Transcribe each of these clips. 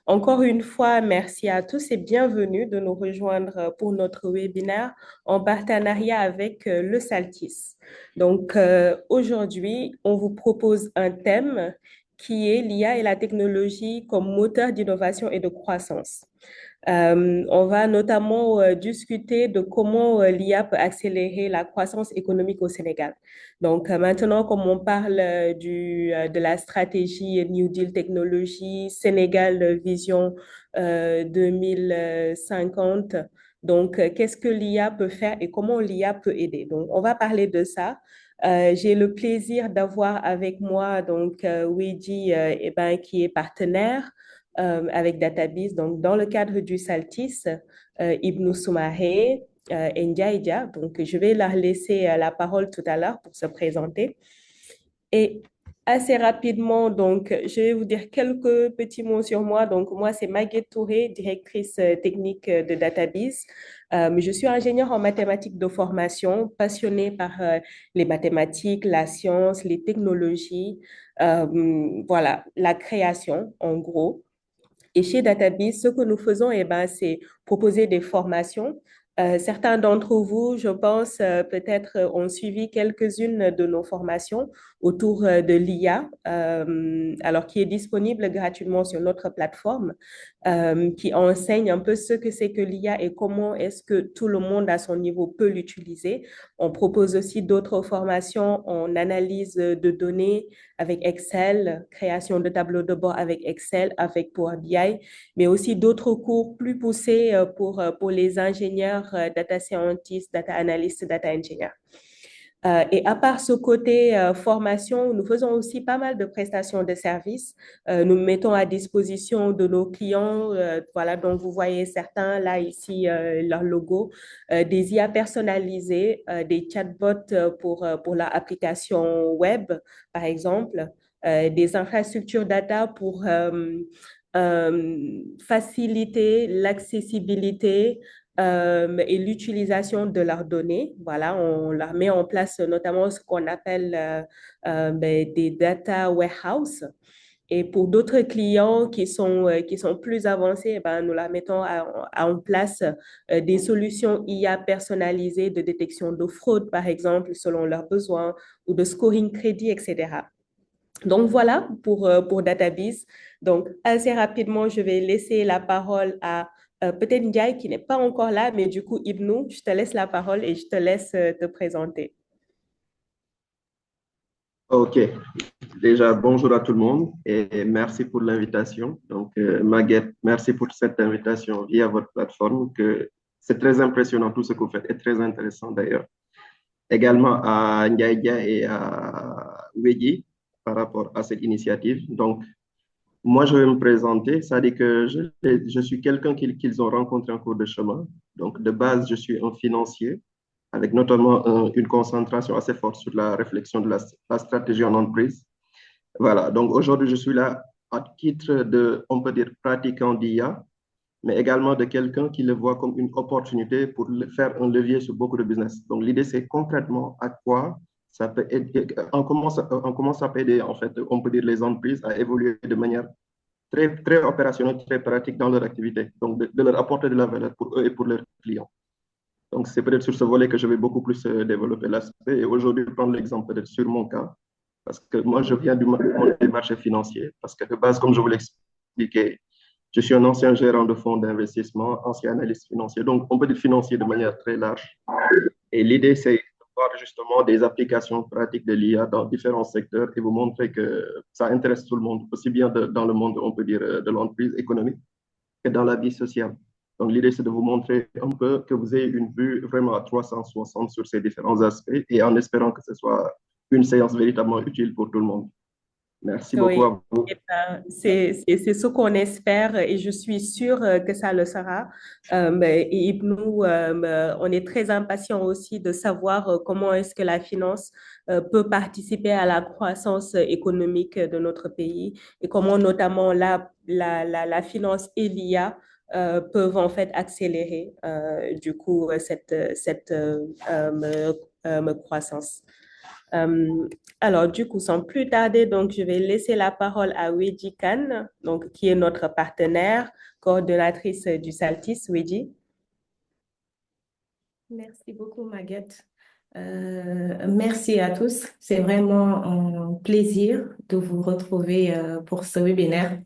encore une fois, merci à tous et bienvenue de nous rejoindre pour notre webinaire en partenariat avec le Saltis. Donc, aujourd'hui, on vous propose un thème qui est l'IA et la technologie comme moteur d'innovation et de croissance. On va notamment discuter de comment l'IA peut accélérer la croissance économique au Sénégal. Donc maintenant, comme on parle de la stratégie New Deal Technologie, Sénégal Vision 2050, donc qu'est-ce que l'IA peut faire et comment l'IA peut aider? Donc on va parler de ça. J'ai le plaisir d'avoir avec moi donc Weji qui est partenaire avec Database. Donc, dans le cadre du Saltis, Ibn Soumaré et Ndiaïdia. Donc, je vais leur laisser la parole tout à l'heure pour se présenter. Et assez rapidement, donc, je vais vous dire quelques petits mots sur moi. Donc, moi, c'est Maguette Touré, directrice technique de Database. Je suis ingénieure en mathématiques de formation, passionnée par les mathématiques, la science, les technologies, voilà, la création, en gros. Et chez Database, ce que nous faisons, c'est proposer des formations. Certains d'entre vous, je pense, peut-être ont suivi quelques-unes de nos formations autour de l'IA, alors qui est disponible gratuitement sur notre plateforme, qui enseigne un peu ce que c'est que l'IA et comment est-ce que tout le monde à son niveau peut l'utiliser. On propose aussi d'autres formations en analyse de données avec Excel, création de tableaux de bord avec Excel, avec Power BI, mais aussi d'autres cours plus poussés pour les ingénieurs, data scientists, data analysts, data engineers. Et à part ce côté formation, nous faisons aussi pas mal de prestations de services. Nous mettons à disposition de nos clients, voilà, dont vous voyez certains là ici, leur logo, des IA personnalisés, des chatbots pour leur application web, par exemple, des infrastructures data pour faciliter l'accessibilité et l'utilisation de leurs données. Voilà, on leur met en place notamment ce qu'on appelle des data warehouse. Et pour d'autres clients qui sont plus avancés, nous leur mettons en place des solutions IA personnalisées de détection de fraude, par exemple, selon leurs besoins, ou de scoring crédit, etc. Donc voilà pour Database. Donc assez rapidement, je vais laisser la parole à peut-être Ndiaye qui n'est pas encore là, mais du coup, Ibnou, je te laisse la parole et je te laisse te présenter. Ok, déjà bonjour à tout le monde et merci pour l'invitation. Donc, Maguette, merci pour cette invitation via votre plateforme, que c'est très impressionnant tout ce que vous faites et très intéressant d'ailleurs. Également à Ndiaïdia et à Wedi par rapport à cette initiative. Donc, moi, je vais me présenter, c'est-à-dire que je suis quelqu'un qu'ils ont rencontré en cours de chemin. Donc, de base, je suis un financier avec notamment une concentration assez forte sur la réflexion de la stratégie en entreprise. Voilà, donc aujourd'hui, je suis là à titre de, on peut dire, pratiquant d'IA, mais également de quelqu'un qui le voit comme une opportunité pour faire un levier sur beaucoup de business. Donc l'idée, c'est concrètement à quoi ça peut aider, on commence à aider, en fait, on peut dire, les entreprises à évoluer de manière très opérationnelle, très pratique dans leur activité. Donc de leur apporter de la valeur pour eux et pour leurs clients. Donc, c'est peut-être sur ce volet que je vais beaucoup plus développer l'aspect. Et aujourd'hui, prendre l'exemple peut-être sur mon cas, parce que moi, je viens du monde des marchés financiers, parce que de base, comme je vous l'expliquais, je suis un ancien gérant de fonds d'investissement, ancien analyste financier, donc on peut dire financier de manière très large. Et l'idée, c'est de voir justement des applications pratiques de l'IA dans différents secteurs et vous montrer que ça intéresse tout le monde, aussi bien dans le monde, on peut dire, de l'entreprise économique que dans la vie sociale. Donc, l'idée, c'est de vous montrer un peu que vous ayez une vue vraiment à 360 sur ces différents aspects et en espérant que ce soit une séance véritablement utile pour tout le monde. Merci beaucoup Oui, à vous. eh ben, c'est ce qu'on espère et je suis sûre que ça le sera. Et nous, on est très impatients aussi de savoir comment est-ce que la finance peut participer à la croissance économique de notre pays et comment notamment la finance et l'IA peuvent en fait accélérer du coup cette croissance. Euh, alors, du coup, sans plus tarder, donc, je vais laisser la parole à Weji Khan, donc, qui est notre partenaire, coordonnatrice du Saltis. Weji. Merci beaucoup, Maguette. Merci à tous. C'est vraiment un plaisir de vous retrouver pour ce webinaire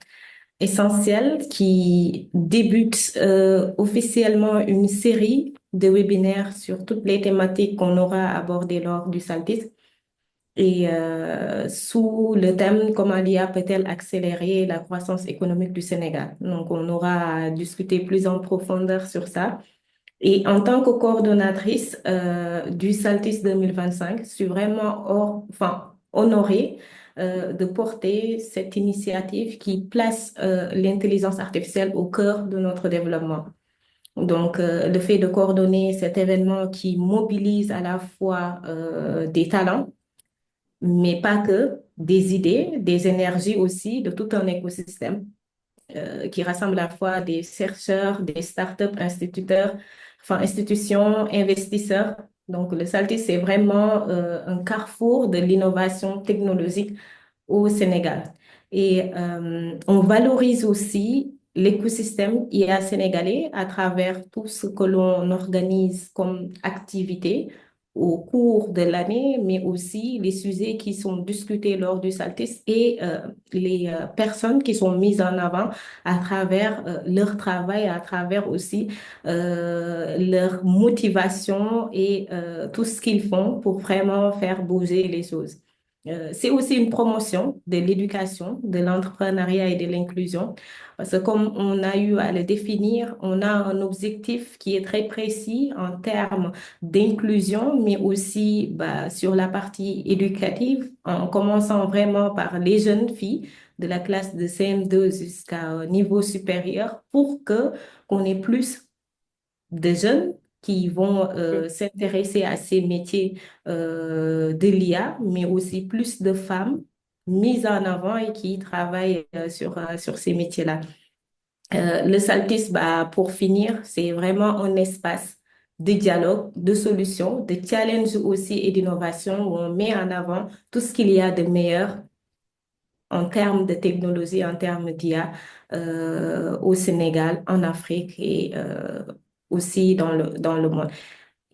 essentiel qui débute officiellement une série de webinaires sur toutes les thématiques qu'on aura abordées lors du SALTIS et sous le thème comment l'IA peut-elle accélérer la croissance économique du Sénégal. Donc, on aura discuté plus en profondeur sur ça. Et en tant que coordonnatrice du Saltis 2025, je suis vraiment honorée de porter cette initiative qui place l'intelligence artificielle au cœur de notre développement. Donc, le fait de coordonner cet événement qui mobilise à la fois des talents, mais pas que, des idées, des énergies aussi, de tout un écosystème qui rassemble à la fois des chercheurs, des startups, institutions, investisseurs. Donc, le Saltis, c'est vraiment un carrefour de l'innovation technologique au Sénégal. Et on valorise aussi l'écosystème IA sénégalais à travers tout ce que l'on organise comme activité au cours de l'année, mais aussi les sujets qui sont discutés lors du Saltis et les personnes qui sont mises en avant à travers leur travail, à travers aussi leur motivation et tout ce qu'ils font pour vraiment faire bouger les choses. C'est aussi une promotion de l'éducation, de l'entrepreneuriat et de l'inclusion, parce que comme on a eu à le définir, on a un objectif qui est très précis en termes d'inclusion, mais aussi sur la partie éducative, en commençant vraiment par les jeunes filles de la classe de CM2 jusqu'au niveau supérieur pour que qu'on ait plus de jeunes qui vont s'intéresser à ces métiers de l'IA, mais aussi plus de femmes mises en avant et qui travaillent sur ces métiers-là. Le Saltis, pour finir, c'est vraiment un espace de dialogue, de solutions, de challenge aussi et d'innovation où on met en avant tout ce qu'il y a de meilleur en termes de technologie, en termes d'IA au Sénégal, en Afrique et aussi dans le monde.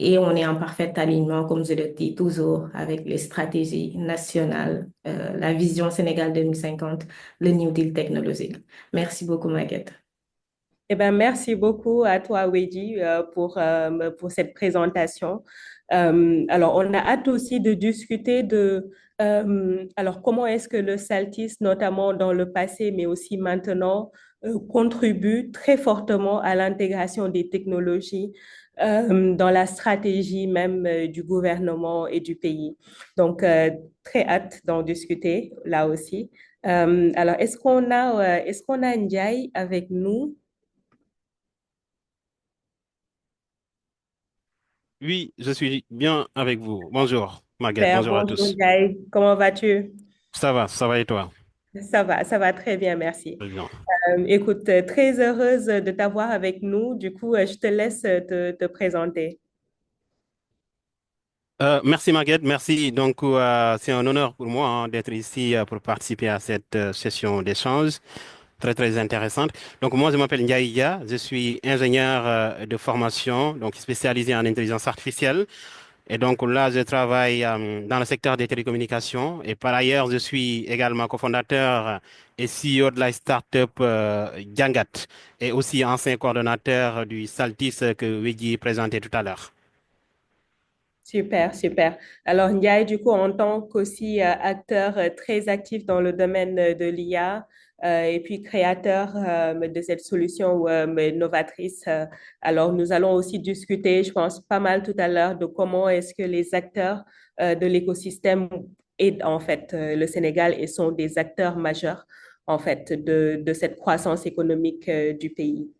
Et on est en parfait alignement, comme je le dis toujours, avec les stratégies nationales, la vision Sénégal 2050, le New Deal technologique. Merci beaucoup, Maguette. Eh ben, merci beaucoup à toi, Weji, pour cette présentation. Alors, on a hâte aussi de discuter alors, comment est-ce que le Saltis, notamment dans le passé, mais aussi maintenant, contribue très fortement à l'intégration des technologies dans la stratégie même du gouvernement et du pays. Donc, très hâte d'en discuter là aussi. Alors, est-ce qu'on a Ndiaye avec nous? Oui, je suis bien avec vous. Bonjour, Maguette. Super, Bonjour à bonjour tous. Ndiaye, comment vas-tu? Ça va et toi? Ça va très bien, merci. Très bien. Écoute, très heureuse de t'avoir avec nous. Du coup, je te laisse te présenter. Merci Maguette, merci. Donc, c'est un honneur pour moi d'être ici pour participer à cette session d'échange très, très intéressante. Donc, moi, je m'appelle Ndiaye Dia, je suis ingénieur de formation, donc spécialisé en intelligence artificielle. Et donc là, je travaille dans le secteur des télécommunications et par ailleurs, je suis également cofondateur et CEO de la startup Djangat et aussi ancien coordonnateur du Saltis que Wiggy présentait tout à l'heure. Super, super. Alors, Ndiaye, du coup, en tant qu'aussi acteur très actif dans le domaine de l'IA et puis créateur de cette solution novatrice, alors nous allons aussi discuter, je pense, pas mal tout à l'heure de comment est-ce que les acteurs de l'écosystème aident en fait le Sénégal et sont des acteurs majeurs en fait de cette croissance économique du pays.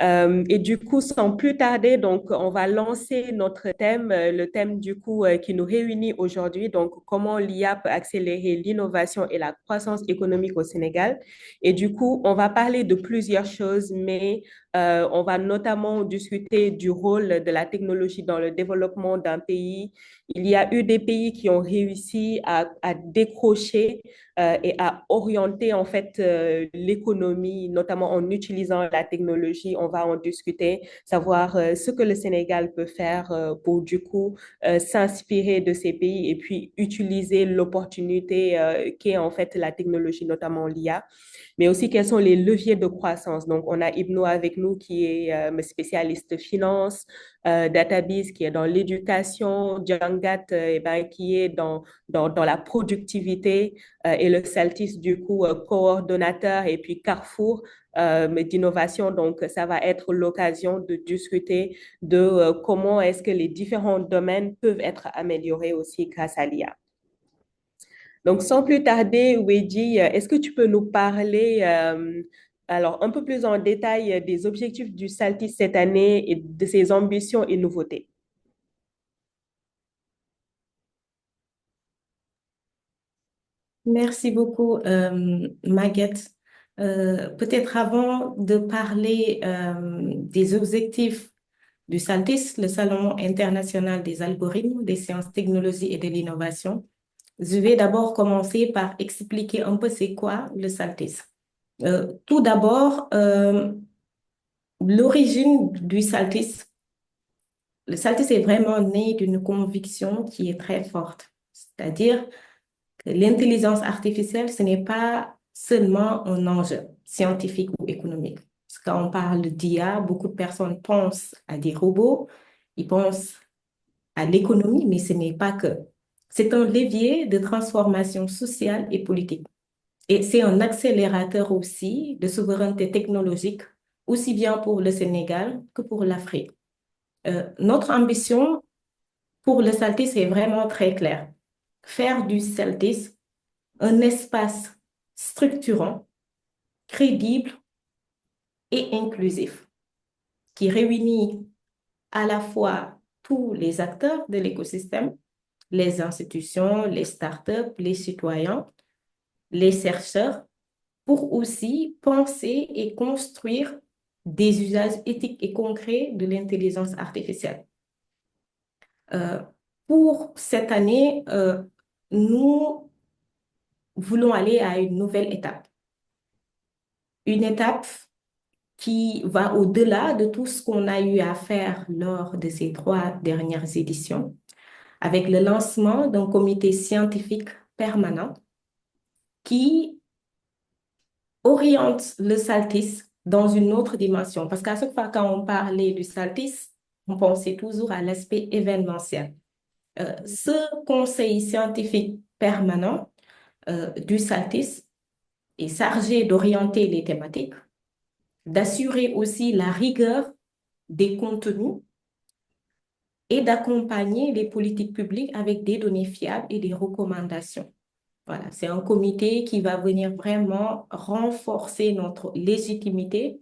Et du coup, sans plus tarder, donc, on va lancer notre thème, le thème du coup qui nous réunit aujourd'hui. Donc, comment l'IA peut accélérer l'innovation et la croissance économique au Sénégal. Et du coup, on va parler de plusieurs choses, mais on va notamment discuter du rôle de la technologie dans le développement d'un pays. Il y a eu des pays qui ont réussi à décrocher et à orienter en fait l'économie, notamment en utilisant la technologie. On va en discuter, savoir ce que le Sénégal peut faire pour du coup s'inspirer de ces pays et puis utiliser l'opportunité qu'est en fait la technologie, notamment l'IA, mais aussi quels sont les leviers de croissance. Donc, on a Ibno avec nous qui est spécialiste finance, Databiz qui est dans l'éducation, Djangat eh ben, qui est dans la productivité et le Saltis, du coup, coordonnateur et puis Carrefour d'innovation. Donc, ça va être l'occasion de discuter de comment est-ce que les différents domaines peuvent être améliorés aussi grâce à l'IA. Donc, sans plus tarder, Wedji, est-ce que tu peux nous parler alors un peu plus en détail des objectifs du Saltis cette année et de ses ambitions et nouveautés? Merci beaucoup, Maguette. Peut-être avant de parler des objectifs du SALTIS, le Salon international des algorithmes, des sciences, technologies et de l'innovation, je vais d'abord commencer par expliquer un peu c'est quoi le SALTIS. Tout d'abord, l'origine du SALTIS. Le SALTIS est vraiment né d'une conviction qui est très forte, c'est-à-dire que l'intelligence artificielle, ce n'est pas seulement un enjeu scientifique ou économique. Parce que quand on parle d'IA, beaucoup de personnes pensent à des robots, ils pensent à l'économie, mais ce n'est pas que. C'est un levier de transformation sociale et politique. Et c'est un accélérateur aussi de souveraineté technologique, aussi bien pour le Sénégal que pour l'Afrique. Notre ambition pour le CELTIS est vraiment très claire. Faire du CELTIS un espace structurant, crédible et inclusif, qui réunit à la fois tous les acteurs de l'écosystème, les institutions, les startups, les citoyens, les chercheurs, pour aussi penser et construire des usages éthiques et concrets de l'intelligence artificielle. Euh, pour cette année, nous voulons aller à une nouvelle étape. Une étape qui va au-delà de tout ce qu'on a eu à faire lors de ces 3 dernières éditions, avec le lancement d'un comité scientifique permanent qui oriente le SALTIS dans une autre dimension. Parce qu'à chaque fois quand on parlait du SALTIS, on pensait toujours à l'aspect événementiel. Ce conseil scientifique permanent du SALTIS est chargé d'orienter les thématiques, d'assurer aussi la rigueur des contenus et d'accompagner les politiques publiques avec des données fiables et des recommandations. Voilà, c'est un comité qui va venir vraiment renforcer notre légitimité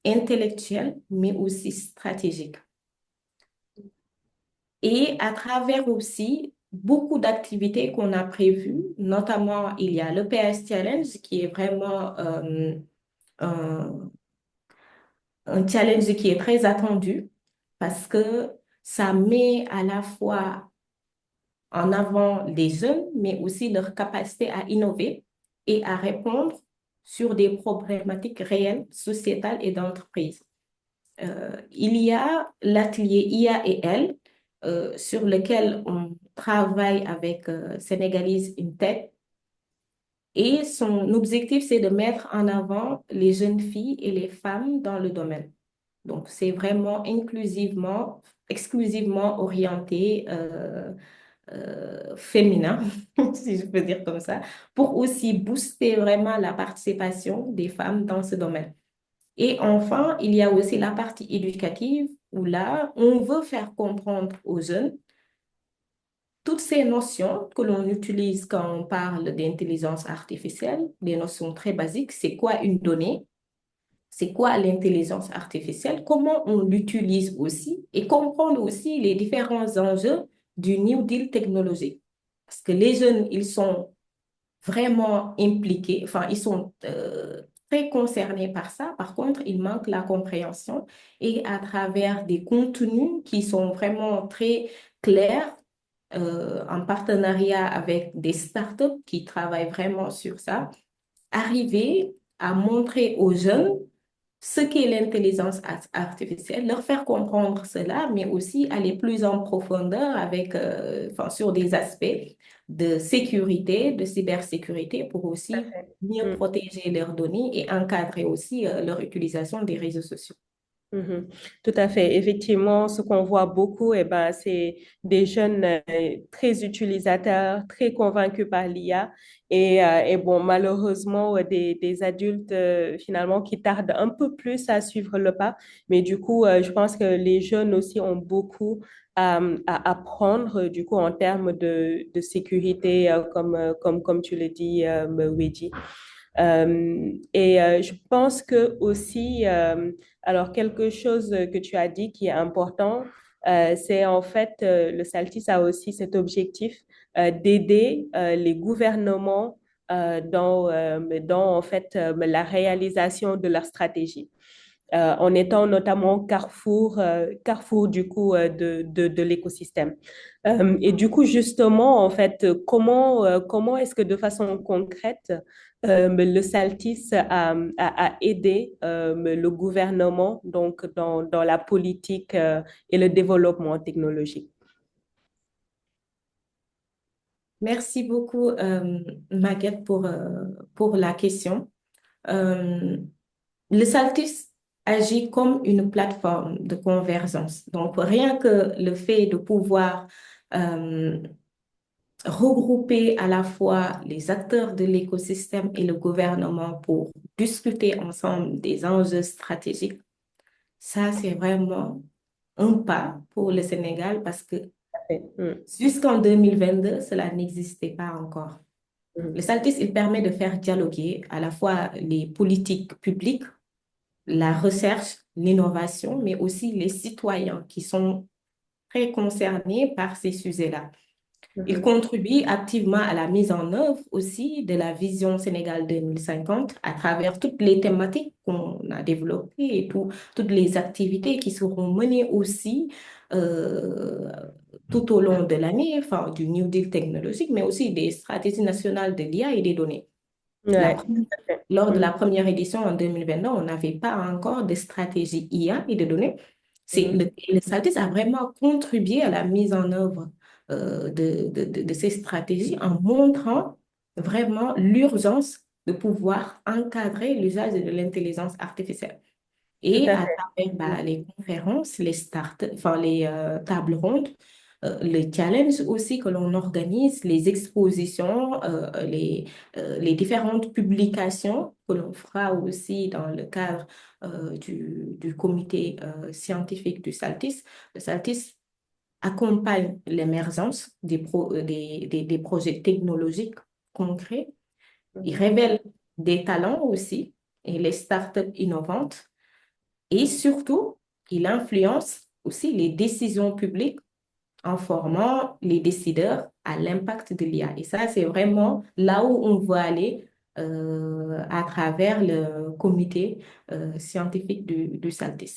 intellectuelle, mais aussi stratégique. Et à travers aussi beaucoup d'activités qu'on a prévues, notamment il y a le PS Challenge qui est vraiment un, un challenge qui est très attendu parce que ça met à la fois en avant les jeunes, mais aussi leur capacité à innover et à répondre sur des problématiques réelles, sociétales et d'entreprise. Il y a l'atelier IA et L, sur lequel on travaille avec Sénégalise Tech. Et son objectif, c'est de mettre en avant les jeunes filles et les femmes dans le domaine. Donc, c'est vraiment exclusivement orienté féminin, si je peux dire comme ça, pour aussi booster vraiment la participation des femmes dans ce domaine. Et enfin, il y a aussi la partie éducative où là, on veut faire comprendre aux jeunes toutes ces notions que l'on utilise quand on parle d'intelligence artificielle, des notions très basiques. C'est quoi une donnée? c'est quoi l'intelligence artificielle, comment on l'utilise aussi et comprendre aussi les différents enjeux du New Deal technologique. Parce que les jeunes, ils sont vraiment impliqués, enfin, ils sont très concernés par ça. Par contre, il manque la compréhension et à travers des contenus qui sont vraiment très clairs, en partenariat avec des startups qui travaillent vraiment sur ça, arriver à montrer aux jeunes ce qu'est l'intelligence artificielle, leur faire comprendre cela, mais aussi aller plus en profondeur avec, enfin, sur des aspects de sécurité, de cybersécurité, pour aussi mieux Mm. protéger leurs données et encadrer aussi leur utilisation des réseaux sociaux. Mhm. Tout à fait. Effectivement, ce qu'on voit beaucoup, ben, c'est des jeunes très utilisateurs, très convaincus par l'IA et bon, malheureusement, des adultes finalement qui tardent un peu plus à suivre le pas. Mais du coup, je pense que les jeunes aussi ont beaucoup à apprendre du coup en termes de sécurité, comme tu le dis, Luigi. Je pense que aussi, alors quelque chose que tu as dit qui est important, c'est en fait, le Saltis a aussi cet objectif d'aider les gouvernements dans en fait la réalisation de leur stratégie en étant notamment carrefour du coup de l'écosystème. Et du coup, justement, en fait, comment est-ce que de façon concrète, le Saltis a aidé le gouvernement donc dans la politique et le développement technologique? Merci beaucoup, Maguette, pour la question. Euh, Le Saltis agit comme une plateforme de convergence. Donc, rien que le fait de pouvoir euh, regrouper à la fois les acteurs de l'écosystème et le gouvernement pour discuter ensemble des enjeux stratégiques, ça, c'est vraiment un pas pour le Sénégal parce que Mm, jusqu'en 2022, cela n'existait pas encore. Le mm, Saltis, il permet de faire dialoguer à la fois les politiques publiques, la recherche, l'innovation, mais aussi les citoyens qui sont très concernés par ces sujets-là. Il mhm. contribue activement à la mise en œuvre aussi de la vision Sénégal 2050 à travers toutes les thématiques qu'on a développées et toutes les activités qui seront menées aussi euh, tout au long de l'année, enfin, du New Deal technologique, mais aussi des stratégies nationales de l'IA et des données. La Ouais, première- tout à fait. Lors de Mm, la première édition en 2022, on n'avait pas encore de stratégie IA et de données. mhm. Le SALTIS a vraiment contribué à la mise en œuvre de ces stratégies en montrant vraiment l'urgence de pouvoir encadrer l'usage de l'intelligence artificielle. Tout Et à à fait. travers Mm, les conférences, enfin, les tables rondes, les challenges aussi que l'on organise, les expositions, les différentes publications que l'on fera aussi dans le cadre du comité scientifique du SALTIS. Le SALTIS accompagne l'émergence des projets technologiques concrets. Il mhm. révèle des talents aussi et les startups innovantes et surtout, il influence aussi les décisions publiques en formant les décideurs à l'impact de l'IA. Et ça, c'est vraiment là où on veut aller à travers le comité scientifique du SALTIS.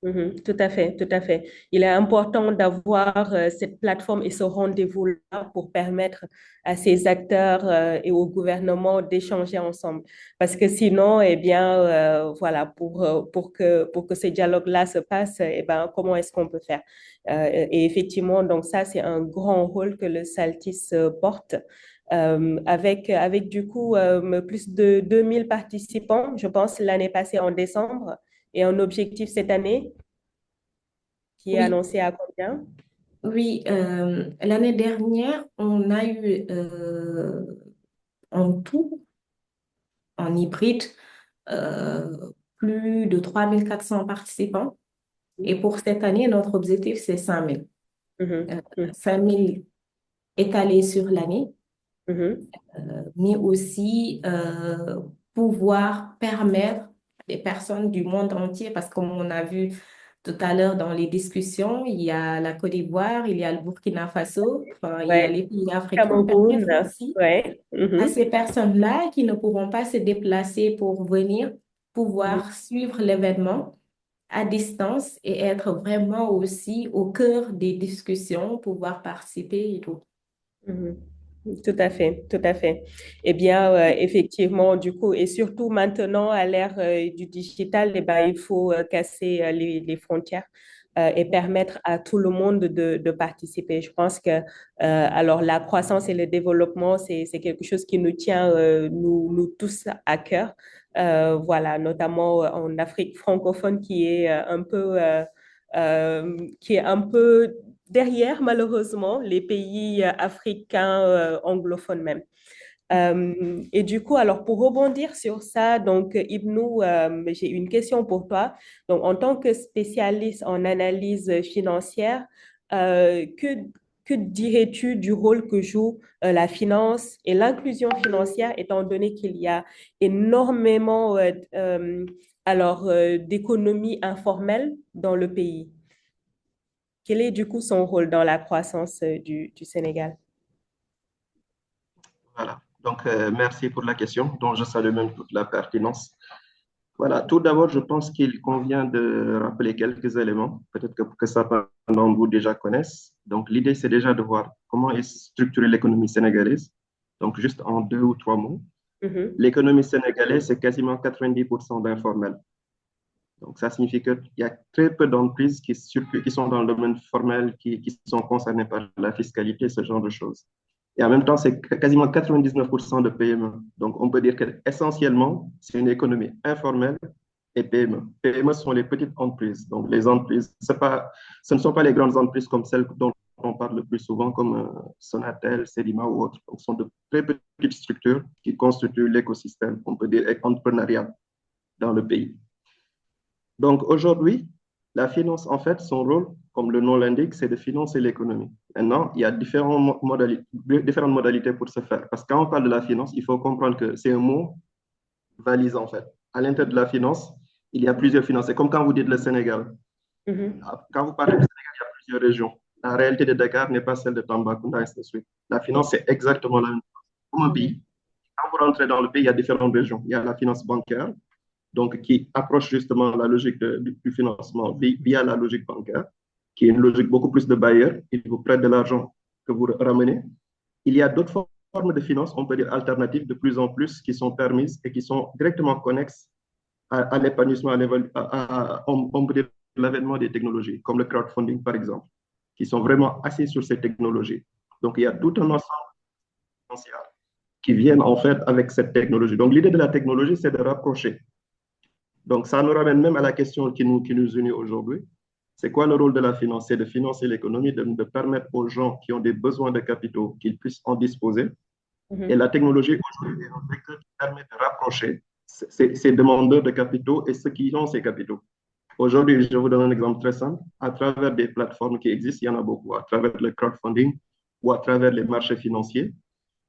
Mhm, tout à fait, tout à fait. Il est important d'avoir cette plateforme et ce rendez-vous-là pour permettre à ces acteurs et au gouvernement d'échanger ensemble. Parce que sinon, eh bien, voilà, pour que ces dialogues-là se passent, eh ben, comment est-ce qu'on peut faire? Et effectivement, donc ça, c'est un grand rôle que le Saltis porte. Avec du coup plus de 2000 participants, je pense, l'année passée en décembre, et un objectif cette année qui est Oui, annoncé à combien? oui. L'année dernière, on a eu en tout, en hybride, plus de 3400 participants. Et pour cette année, notre objectif, c'est 5000. Mhm, Euh, mhm, 5000 étalés sur l'année, mhm, mais aussi pouvoir permettre des personnes du monde entier, parce que comme on a vu tout à l'heure dans les discussions, il y a la Côte d'Ivoire, il y a le Burkina Faso, enfin, il y a Ouais. les pays africains. Cameroun, Permettre aussi ouais. à Mhm. ces personnes-là qui ne pourront pas se déplacer pour venir Mhm. pouvoir suivre l'événement à distance et être vraiment aussi au cœur des discussions, pouvoir participer et tout. Mhm. Tout à fait, tout à fait. Eh bien, effectivement, du coup, et surtout maintenant, à l'ère du digital, eh ben, il faut casser les frontières et permettre à tout le monde de participer. Je pense que, alors, la croissance et le développement, c'est quelque chose qui nous tient, nous tous à cœur. Voilà, notamment en Afrique francophone qui est un peu derrière, malheureusement, les pays africains anglophones même. Et du coup, alors pour rebondir sur ça, donc Ibnou, j'ai une question pour toi. Donc, en tant que spécialiste en analyse financière, euh, que, que dirais-tu du rôle que joue la finance et l'inclusion financière, étant donné qu'il y a énormément d'économies informelles dans le pays? Quel est du coup son rôle dans la croissance du Sénégal? Voilà. Donc, merci pour la question, dont je salue même toute la pertinence. Voilà. Tout d'abord, je pense qu'il convient de rappeler quelques éléments, peut-être que certains d'entre vous déjà connaissent. Donc, l'idée, c'est déjà de voir comment est structurée l'économie sénégalaise. Donc, juste en deux ou trois mots. Mhm, L'économie sénégalaise, c'est quasiment 90% d'informel. Donc, ça signifie qu'il y a très peu d'entreprises qui sont dans le domaine formel, qui sont concernées par la fiscalité, ce genre de choses. Et en même temps, c'est quasiment 99% de PME. Donc, on peut dire qu'essentiellement, c'est une économie informelle et PME. PME sont les petites entreprises. Donc, les entreprises, ce ne sont pas les grandes entreprises comme celles dont on parle le plus souvent, comme Sonatel, Sedima ou autres. Donc, ce sont de très petites structures qui constituent l'écosystème, on peut dire, entrepreneurial dans le pays. Donc aujourd'hui, la finance, en fait, son rôle, comme le nom l'indique, c'est de financer l'économie. Maintenant, il y a différentes modalités pour ce faire. Parce que quand on parle de la finance, il faut comprendre que c'est un mot valise, en fait. À l'intérieur de la finance, il y a plusieurs finances. C'est comme quand vous dites le Sénégal. mhm, Quand vous parlez du Sénégal, il y a plusieurs régions. La réalité de Dakar n'est pas celle de Tambacounda, et ainsi de suite. La finance, c'est exactement la même chose. Comme un mhm, pays, quand vous rentrez dans le pays, il y a différentes régions. Il y a la finance bancaire, donc qui approche justement la logique du financement via la logique bancaire, qui est une logique beaucoup plus de bailleur. Il vous prête de l'argent que vous ramenez. Il y a d'autres formes de finance, on peut dire alternatives, de plus en plus, qui sont permises et qui sont directement connexes à l'épanouissement, on peut dire l'avènement des technologies, comme le crowdfunding par exemple, qui sont vraiment assis sur ces technologies. Donc il y a tout un ensemble financier qui viennent en fait avec cette technologie. Donc l'idée de la technologie, c'est de rapprocher. Donc, ça nous ramène même à la question qui nous unit aujourd'hui. C'est quoi le rôle de la finance? C'est de financer l'économie, de permettre aux gens qui ont des besoins de capitaux qu'ils puissent en disposer. Et mhm, la technologie aujourd'hui est un vecteur qui permet de rapprocher ces demandeurs de capitaux et ceux qui ont ces capitaux. Aujourd'hui, je vous donne un exemple très simple. À travers des plateformes qui existent, il y en a beaucoup, à travers le crowdfunding ou à travers les marchés financiers,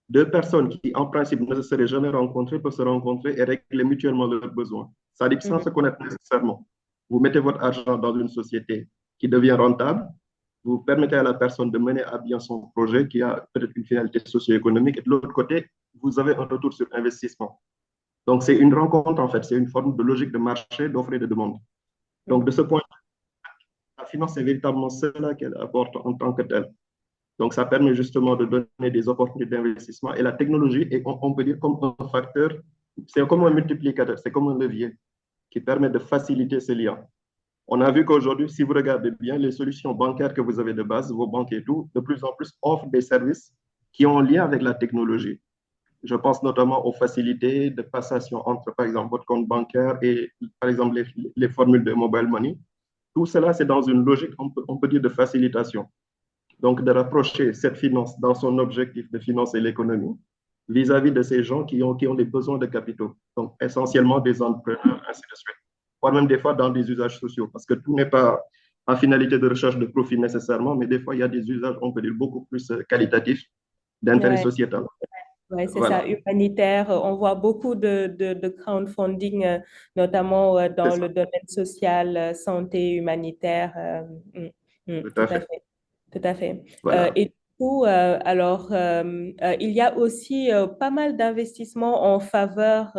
deux personnes qui, en principe, ne se seraient jamais rencontrées peuvent se rencontrer et régler mutuellement leurs besoins. Ça dit que sans mhm, se connaître nécessairement. Vous mettez votre argent dans une société qui devient rentable, vous permettez à la personne de mener à bien son projet qui a peut-être une finalité socio-économique, et de l'autre côté, vous avez un retour sur investissement. Donc, c'est une rencontre, en fait, c'est une forme de logique de marché, d'offre et de demande. Donc, de mhm. ce point, la finance, c'est véritablement cela qu'elle apporte en tant que telle. Donc, ça permet justement de donner des opportunités d'investissement. Et la technologie est, on peut dire, comme un facteur, c'est comme un multiplicateur, c'est comme un levier qui permet de faciliter ces liens. On a vu qu'aujourd'hui, si vous regardez bien, les solutions bancaires que vous avez de base, vos banques et tout, de plus en plus offrent des services qui ont un lien avec la technologie. Je pense notamment aux facilités de passation entre, par exemple, votre compte bancaire et, par exemple, les formules de mobile money. Tout cela, c'est dans une logique, on peut dire, de facilitation. Donc, de rapprocher cette finance dans son objectif de financer l'économie vis-à-vis de ces gens qui ont des besoins de capitaux. Donc, essentiellement des entrepreneurs, ainsi de suite. Voire même des fois dans des usages sociaux, parce que tout n'est pas en finalité de recherche de profit nécessairement, mais des fois, il y a des usages, on peut dire, beaucoup plus qualitatifs d'intérêt Ouais. sociétal. Ouais, c'est ça, Voilà, humanitaire. On voit beaucoup de crowdfunding, notamment c'est dans ça, le domaine social, santé, humanitaire. tout Tout à à fait. fait, tout à fait. Voilà. Et du coup, il y a aussi pas mal d'investissements en faveur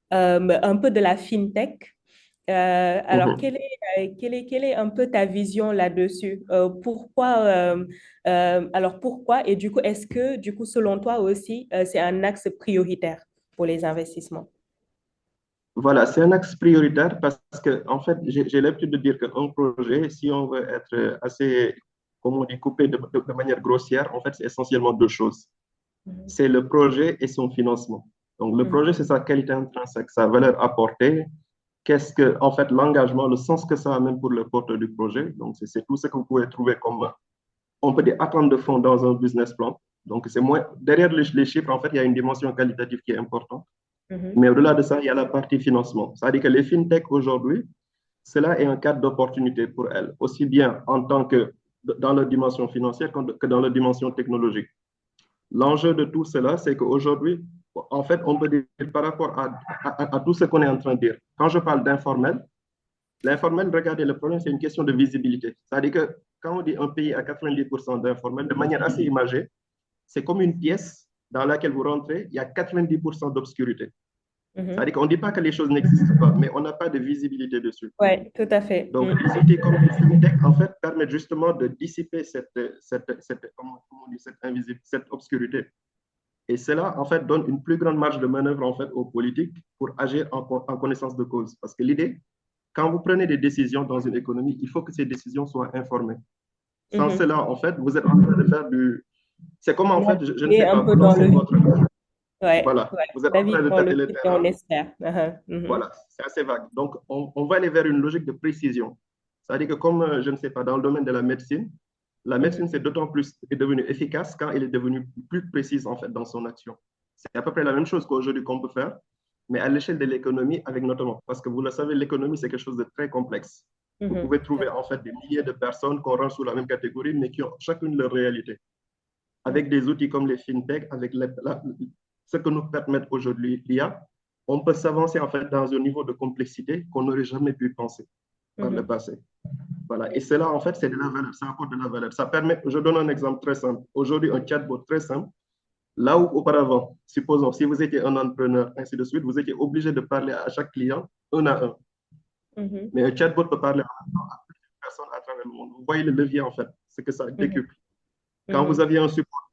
un peu de la fintech. Alors, Mhm. quelle est un peu ta vision là-dessus? Alors, pourquoi? Et du coup, est-ce que, du coup, selon toi aussi, c'est un axe prioritaire pour les investissements? Voilà, c'est un axe prioritaire parce que, en fait, j'ai l'habitude de dire qu'un projet, si on veut être assez, comme on dit, coupé de manière grossière, en fait, c'est essentiellement deux choses. Mhm. C'est le projet et son financement. Donc, le Mhm. projet, c'est sa qualité intrinsèque, sa valeur apportée. Qu'est-ce que, en fait, l'engagement, le sens que ça amène pour le porteur du projet. Donc, c'est tout ce que vous pouvez trouver comme, on peut dire, attente de fonds dans un business plan. Donc, c'est moins, derrière les chiffres, en fait, il y a une dimension qualitative qui est importante. Mhm. Mais au-delà de ça, il y a la partie financement. C'est-à-dire que les fintechs aujourd'hui, cela est un cadre d'opportunité pour elles, aussi bien en tant que dans leur dimension financière que dans leur dimension technologique. L'enjeu de tout cela, c'est qu'aujourd'hui, en fait, on peut dire par rapport à tout ce qu'on est en train de dire. Quand je parle d'informel, l'informel, regardez, le problème, c'est une question de visibilité. C'est-à-dire que quand on dit un pays à 90% d'informel, de manière assez imagée, c'est comme une pièce dans laquelle vous rentrez, il y a 90% d'obscurité. Mhm. C'est-à-dire qu'on ne dit pas que les choses n'existent pas, mais on n'a pas de visibilité dessus. Ouais, tout à fait. Donc, les outils comme les fintech, en fait, permettent justement de dissiper comment on dit, cette obscurité. Et cela, en fait, donne une plus grande marge de manœuvre, en fait, aux politiques pour agir en connaissance de cause. Parce que l'idée, quand vous prenez des décisions dans une économie, il faut que ces décisions soient informées. Sans Mhm. cela, en fait, vous êtes en train de faire du... C'est comme, en fait, je ne Et sais un pas, peu vous dans lancez le votre... futur. Ouais, Voilà, ouais. vous êtes en train David, de dans le tâter le futur, on terrain. espère. Mhm. Voilà, c'est assez vague. Donc, on va aller vers une logique de précision. C'est-à-dire que comme, je ne sais pas, dans le domaine de la Mhm. médecine, c'est d'autant plus est devenue efficace quand elle est devenue plus précise, en fait, dans son action. C'est à peu près la même chose qu'aujourd'hui qu'on peut faire, mais à l'échelle de l'économie, avec notamment, parce que vous le savez, l'économie, c'est quelque chose de très complexe. Vous Mhm. pouvez trouver, en fait, des milliers de personnes qu'on rend sous la même catégorie, mais qui ont chacune leur réalité. Mhm. Avec des outils comme les fintech, avec ce que nous permettent aujourd'hui l'IA, on peut s'avancer en fait dans un niveau de complexité qu'on n'aurait jamais pu penser par le Mhm. passé. Voilà. Et Oui. cela, en fait, c'est de la valeur, ça apporte de la valeur. Ça permet, je donne un exemple très simple. Aujourd'hui, un chatbot très simple, là où auparavant, supposons, si vous étiez un entrepreneur, ainsi de suite, vous étiez obligé de parler à chaque client un à un. Mhm. Mais un chatbot peut parler à plusieurs personnes à travers le monde. Vous voyez le levier, en fait, c'est que ça Mhm. décuple. Quand vous Mhm. aviez un support,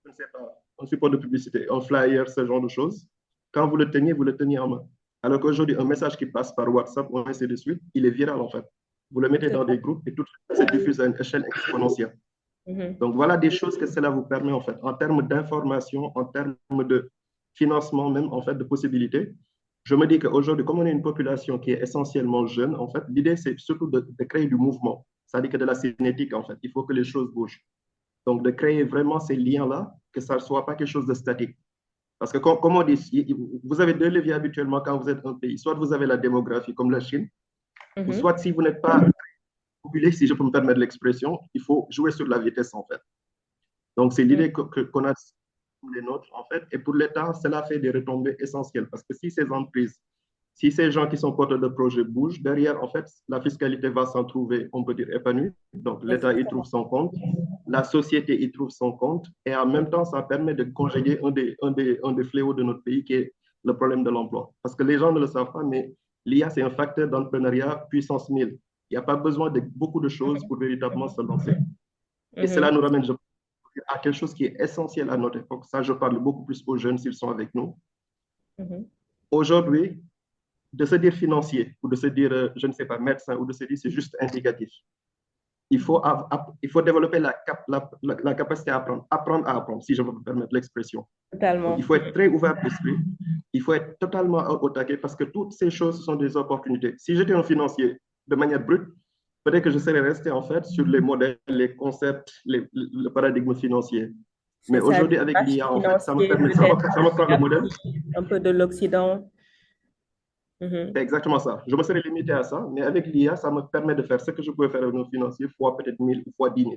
je ne sais pas, un support de publicité, un flyer, ce genre de choses. Quand vous le teniez en main. Alors qu'aujourd'hui, un message qui passe par WhatsApp ou ainsi de suite, il est viral en fait. Vous le mettez Tout dans à des groupes et tout ça se diffuse à une échelle exponentielle. Mhm. Donc voilà des choses que cela vous permet en fait, en termes d'information, en termes de financement même, en fait, de possibilités. Je me dis qu'aujourd'hui, comme on est une population qui est essentiellement jeune, en fait, l'idée c'est surtout de créer du mouvement, c'est-à-dire que de la cinétique en fait. Il faut que les choses bougent. Donc, de créer vraiment ces liens-là, que ça ne soit pas quelque chose de statique. Parce que, comme on dit, vous avez deux leviers habituellement quand vous êtes un pays. Soit vous avez la démographie, comme la Chine, ou Mhm. soit si vous n'êtes pas populé, si je peux me permettre l'expression, il faut jouer sur la vitesse, en fait. Donc, c'est Mhm. l'idée qu'on a pour les nôtres, en fait. Et pour l'État, cela fait des retombées essentielles. Parce que si ces entreprises, si ces gens qui sont porteurs de projets bougent, derrière, en fait, la fiscalité va s'en trouver, on peut dire, épanouie. Donc, l'État y trouve Exactement. son compte, la société y trouve son compte, et en même temps, ça permet de congédier un des fléaux de notre pays, qui est le problème de l'emploi. Parce que les gens ne le savent pas, mais l'IA, c'est un facteur d'entrepreneuriat puissance 1000. Il n'y a pas besoin de beaucoup de choses Mhm. pour véritablement Mhm. se lancer. Et cela Mhm. nous ramène, je pense, à quelque chose qui est essentiel à notre époque. Ça, je parle beaucoup plus aux jeunes s'ils sont avec nous. Mhm. Aujourd'hui, de se dire financier ou de se dire, je ne sais pas, médecin ou de se dire c'est juste indicatif. Mhm. Il faut développer la capacité à apprendre à apprendre, si je peux me permettre l'expression. Donc, il Totalement. faut être très ouvert d'esprit, il faut être totalement au taquet parce que toutes ces choses sont des opportunités. Si j'étais un financier de manière brute, peut-être que je serais resté en fait sur les modèles, les concepts, le paradigme financier. Mais C'est ça, aujourd'hui, des avec marchés l'IA, en fait, ça me financiers permet, peut-être ça me prend le modèle. appris un peu de l'Occident. C'est Mhm. exactement ça. Je me serais limité à ça, mais avec l'IA, ça me permet de faire ce que je pouvais faire avec nos financiers, fois peut-être 1000 ou fois 10 000.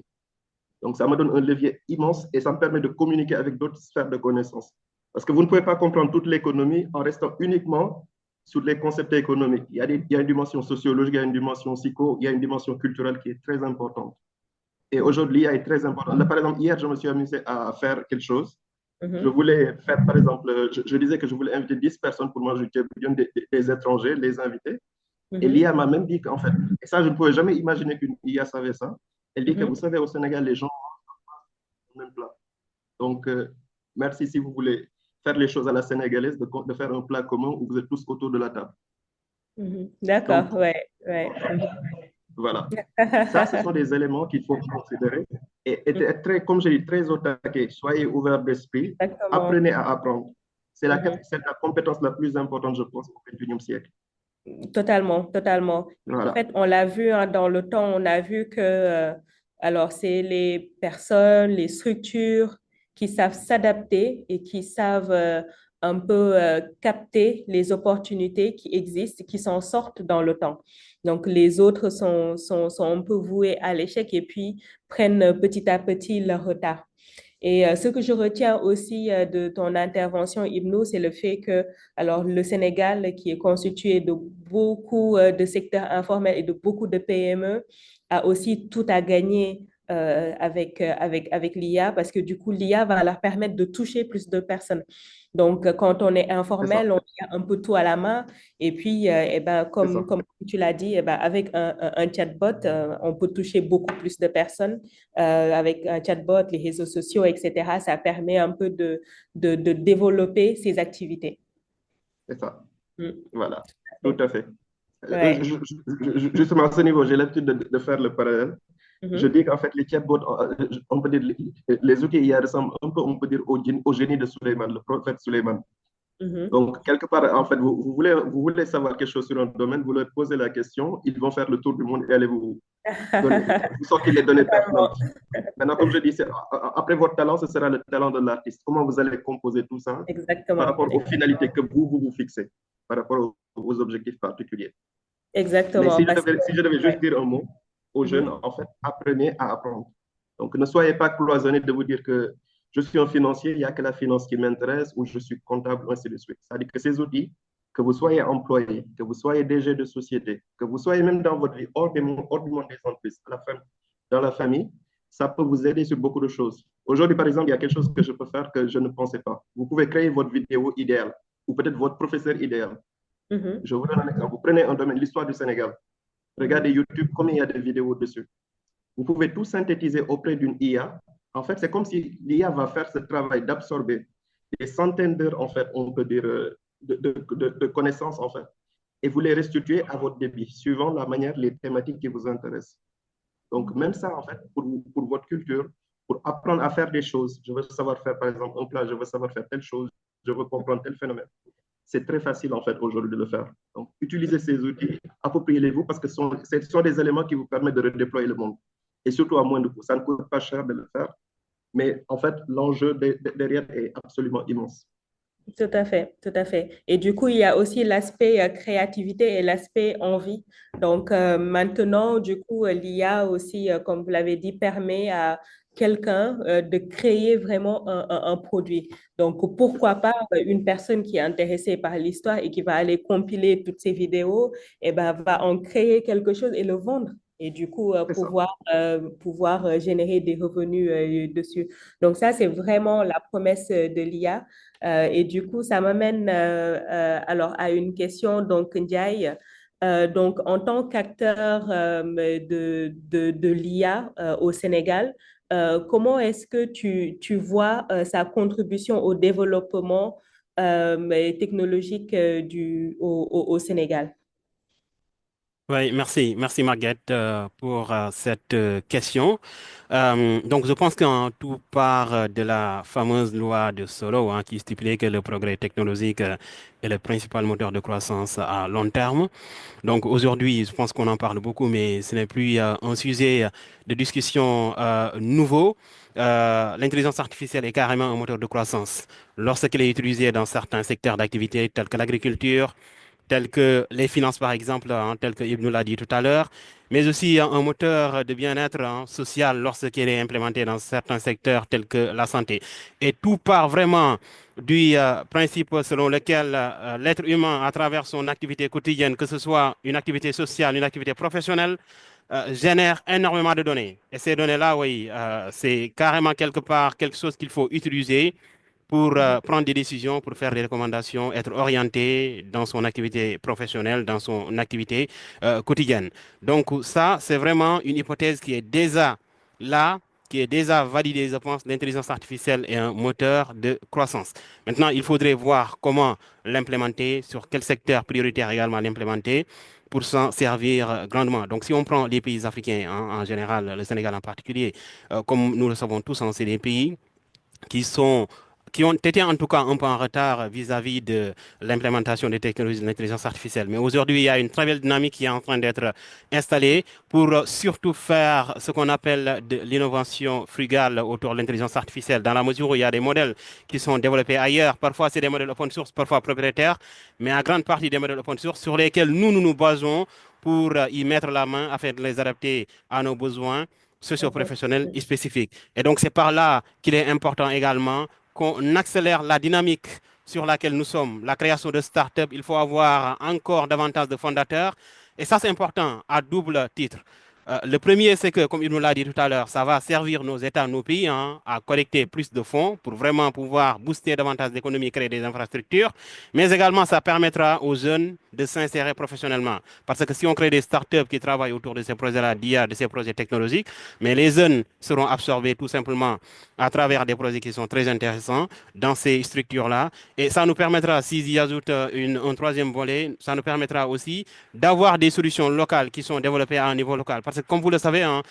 Donc, ça me donne un levier immense et ça me permet de communiquer avec d'autres sphères de connaissances. Parce que vous ne pouvez pas comprendre toute l'économie en restant uniquement sur les concepts économiques. Il y a une dimension sociologique, il y a une dimension psycho, il y a une dimension culturelle qui est très importante. Et aujourd'hui, l'IA est très importante. Là, par exemple, hier, je me suis amusé à faire quelque chose. Je voulais faire, par exemple, je disais que je voulais inviter 10 personnes pour manger des étrangers, les inviter. Et l'IA m'a même dit qu'en fait, et ça, je ne pouvais jamais imaginer qu'une IA savait ça. Elle dit que vous savez, au Sénégal, les gens mangent le même plat. Donc, merci si vous voulez faire les choses à la sénégalaise, de faire un plat commun où vous êtes tous autour de la table. D'accord, Donc, ouais, ouais. voilà. Ça, ce sont des éléments qu'il faut considérer et être très, comme j'ai dit, très au taquet. Soyez ouverts d'esprit, Exactement. apprenez à apprendre. C'est la compétence la plus importante, je pense, au XXIe siècle. Totalement, totalement. En Voilà. fait, on l'a vu hein, dans le temps, on a vu que alors c'est les personnes, les structures qui savent s'adapter et qui savent un peu capter les opportunités qui existent, qui s'en sortent dans le temps. Donc, les autres sont un peu voués à l'échec et puis prennent petit à petit leur retard. Et ce que je retiens aussi de ton intervention, Ibnou, c'est le fait que, alors, le Sénégal, qui est constitué de beaucoup de secteurs informels et de beaucoup de PME, a aussi tout à gagner avec l'IA parce que du coup, l'IA va leur permettre de toucher plus de personnes. Donc, quand on est informel, on a un peu tout à la main. Et puis, eh ben, comme tu l'as dit, eh ben, avec un chatbot, on peut toucher beaucoup plus de personnes avec un chatbot, les réseaux sociaux, etc. Ça permet un peu de développer ces activités. C'est ça. Voilà, tout à fait. Ouais. Justement, à ce niveau, j'ai l'habitude de faire le parallèle. Je dis qu'en fait, les chatbots, on peut dire, les outils IA ressemblent un peu, on peut dire, au génie de Suleiman, le prophète Suleiman. Donc, quelque part, en fait, vous voulez savoir quelque chose sur un domaine, vous leur posez la question, ils vont faire le tour du monde et allez vous sortir les données pertinentes. Maintenant, comme je dis, après votre talent, ce sera le talent de l'artiste. Comment vous allez composer tout ça par rapport aux finalités que vous fixez, par rapport aux objectifs particuliers. Exactement. Mais si je devais juste dire un mot aux jeunes, en fait, apprenez à apprendre. Donc, ne soyez pas cloisonnés de vous dire que je suis un financier, il n'y a que la finance qui m'intéresse, ou je suis comptable, ainsi de suite. C'est-à-dire que ces outils, que vous soyez employé, que vous soyez DG de société, que vous soyez même dans votre vie, hors du monde des entreprises, dans la famille, ça peut vous aider sur beaucoup de choses. Aujourd'hui, par exemple, il y a quelque chose que je peux faire que je ne pensais pas. Vous pouvez créer votre vidéo idéale, ou peut-être votre professeur idéal. Je vous donne un exemple. Vous prenez un domaine, l'histoire du Sénégal. Regardez YouTube, combien il y a de vidéos dessus. Vous pouvez tout synthétiser auprès d'une IA. En fait, c'est comme si l'IA va faire ce travail d'absorber des centaines d'heures, en fait, on peut dire, de connaissances, en fait, et vous les restituez à votre débit, suivant la manière, les thématiques qui vous intéressent. Donc, même ça, en fait, pour votre culture, pour apprendre à faire des choses, je veux savoir faire, par exemple, un plat, je veux savoir faire telle chose, je veux comprendre tel phénomène. C'est très facile, en fait, aujourd'hui de le faire. Donc, utilisez ces outils, appropriez-les-vous parce que ce sont des éléments qui vous permettent de redéployer le monde. Et surtout à moins de coûts. Ça ne coûte pas cher de le faire. Mais en fait, l'enjeu derrière est absolument immense. Tout à fait, tout à fait. Et du coup, il y a aussi l'aspect créativité et l'aspect envie. Donc maintenant, du coup, l'IA aussi, comme vous l'avez dit, permet à quelqu'un de créer vraiment un produit. Donc pourquoi pas une personne qui est intéressée par l'histoire et qui va aller compiler toutes ces vidéos, et ben, va en créer quelque chose et le vendre. Et du coup, pouvoir générer des revenus dessus. Donc ça, c'est vraiment la promesse de l'IA. Et du coup, ça m'amène alors à une question, donc Ndiaye. Donc, en tant qu'acteur de l'IA au Sénégal, comment est-ce que tu vois sa contribution au développement technologique au Sénégal? Oui, merci. Merci Marguerite pour cette question. Donc, je pense qu'en tout part de la fameuse loi de Solow hein, qui stipulait que le progrès technologique est le principal moteur de croissance à long terme. Donc, aujourd'hui, je pense qu'on en parle beaucoup, mais ce n'est plus un sujet de discussion nouveau. L'intelligence artificielle est carrément un moteur de croissance lorsqu'elle est utilisée dans certains secteurs d'activité tels que l'agriculture, tels que les finances par exemple, hein, tel que Ibn l'a dit tout à l'heure, mais aussi un moteur de bien-être hein, social lorsqu'il est implémenté dans certains secteurs tels que la santé. Et tout part vraiment du principe selon lequel l'être humain, à travers son activité quotidienne, que ce soit une activité sociale, une activité professionnelle, génère énormément de données. Et ces données-là, oui, c'est carrément quelque part quelque chose qu'il faut utiliser pour prendre des décisions, pour faire des recommandations, être orienté dans son activité professionnelle, dans son activité quotidienne. Donc ça, c'est vraiment une hypothèse qui est déjà là, qui est déjà validée. Je pense l'intelligence artificielle est un moteur de croissance. Maintenant, il faudrait voir comment l'implémenter, sur quel secteur prioritaire également l'implémenter pour s'en servir grandement. Donc, si on prend les pays africains, hein, en général, le Sénégal en particulier, comme nous le savons tous, hein, c'est des pays qui sont, qui ont été en tout cas un peu en retard vis-à-vis de l'implémentation des technologies de l'intelligence artificielle. Mais aujourd'hui, il y a une très belle dynamique qui est en train d'être installée pour surtout faire ce qu'on appelle de l'innovation frugale autour de l'intelligence artificielle, dans la mesure où il y a des modèles qui sont développés ailleurs. Parfois, c'est des modèles open source, parfois propriétaires, mais en grande partie des modèles open source sur lesquels nous nous basons pour y mettre la main afin de les adapter à nos besoins socio-professionnels spécifiques. Et donc, c'est par là qu'il est important également qu'on accélère la dynamique sur laquelle nous sommes, la création de start-up. Il faut avoir encore davantage de fondateurs. Et ça, c'est important à double titre. Le premier, c'est que, comme il nous l'a dit tout à l'heure, ça va servir nos États, nos pays hein, à collecter plus de fonds pour vraiment pouvoir booster davantage l'économie, créer des infrastructures. Mais également, ça permettra aux jeunes de s'insérer professionnellement. Parce que si on crée des startups qui travaillent autour de ces projets-là, d'IA, de ces projets technologiques, mais les jeunes seront absorbés tout simplement à travers des projets qui sont très intéressants dans ces structures-là. Et ça nous permettra, s'ils y ajoutent un troisième volet, ça nous permettra aussi d'avoir des solutions locales qui sont développées à un niveau local. Parce que comme vous le savez, hein,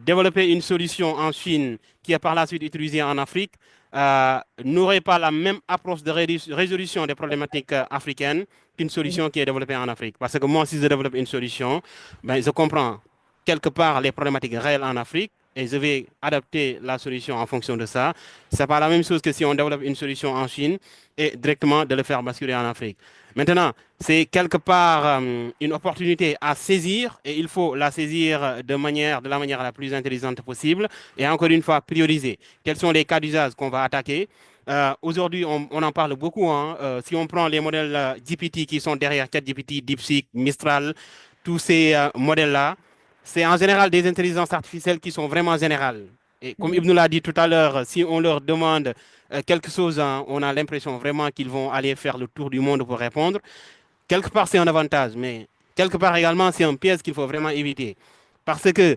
développer une solution en Chine qui est par la suite utilisée en Afrique n'aurait pas la même approche de résolution des problématiques africaines qu'une solution qui est développée en Afrique. Parce que moi, si je développe une solution, ben, je comprends quelque part les problématiques réelles en Afrique et je vais adapter la solution en fonction de ça. Ce n'est pas la même chose que si on développe une solution en Chine et directement de le faire basculer en Afrique. Maintenant, c'est quelque part une opportunité à saisir et il faut la saisir de la manière la plus intelligente possible et encore une fois prioriser. Quels sont les cas d'usage qu'on va attaquer? Aujourd'hui, on en parle beaucoup. Hein. Si on prend les modèles GPT qui sont derrière ChatGPT, DeepSeek, Mistral, tous ces modèles-là, c'est en général des intelligences artificielles qui sont vraiment générales. Et comme Ibn l'a dit tout à l'heure, si on leur demande quelque chose, hein, on a l'impression vraiment qu'ils vont aller faire le tour du monde pour répondre. Quelque part, c'est un avantage, mais quelque part également, c'est un piège qu'il faut vraiment éviter. Parce que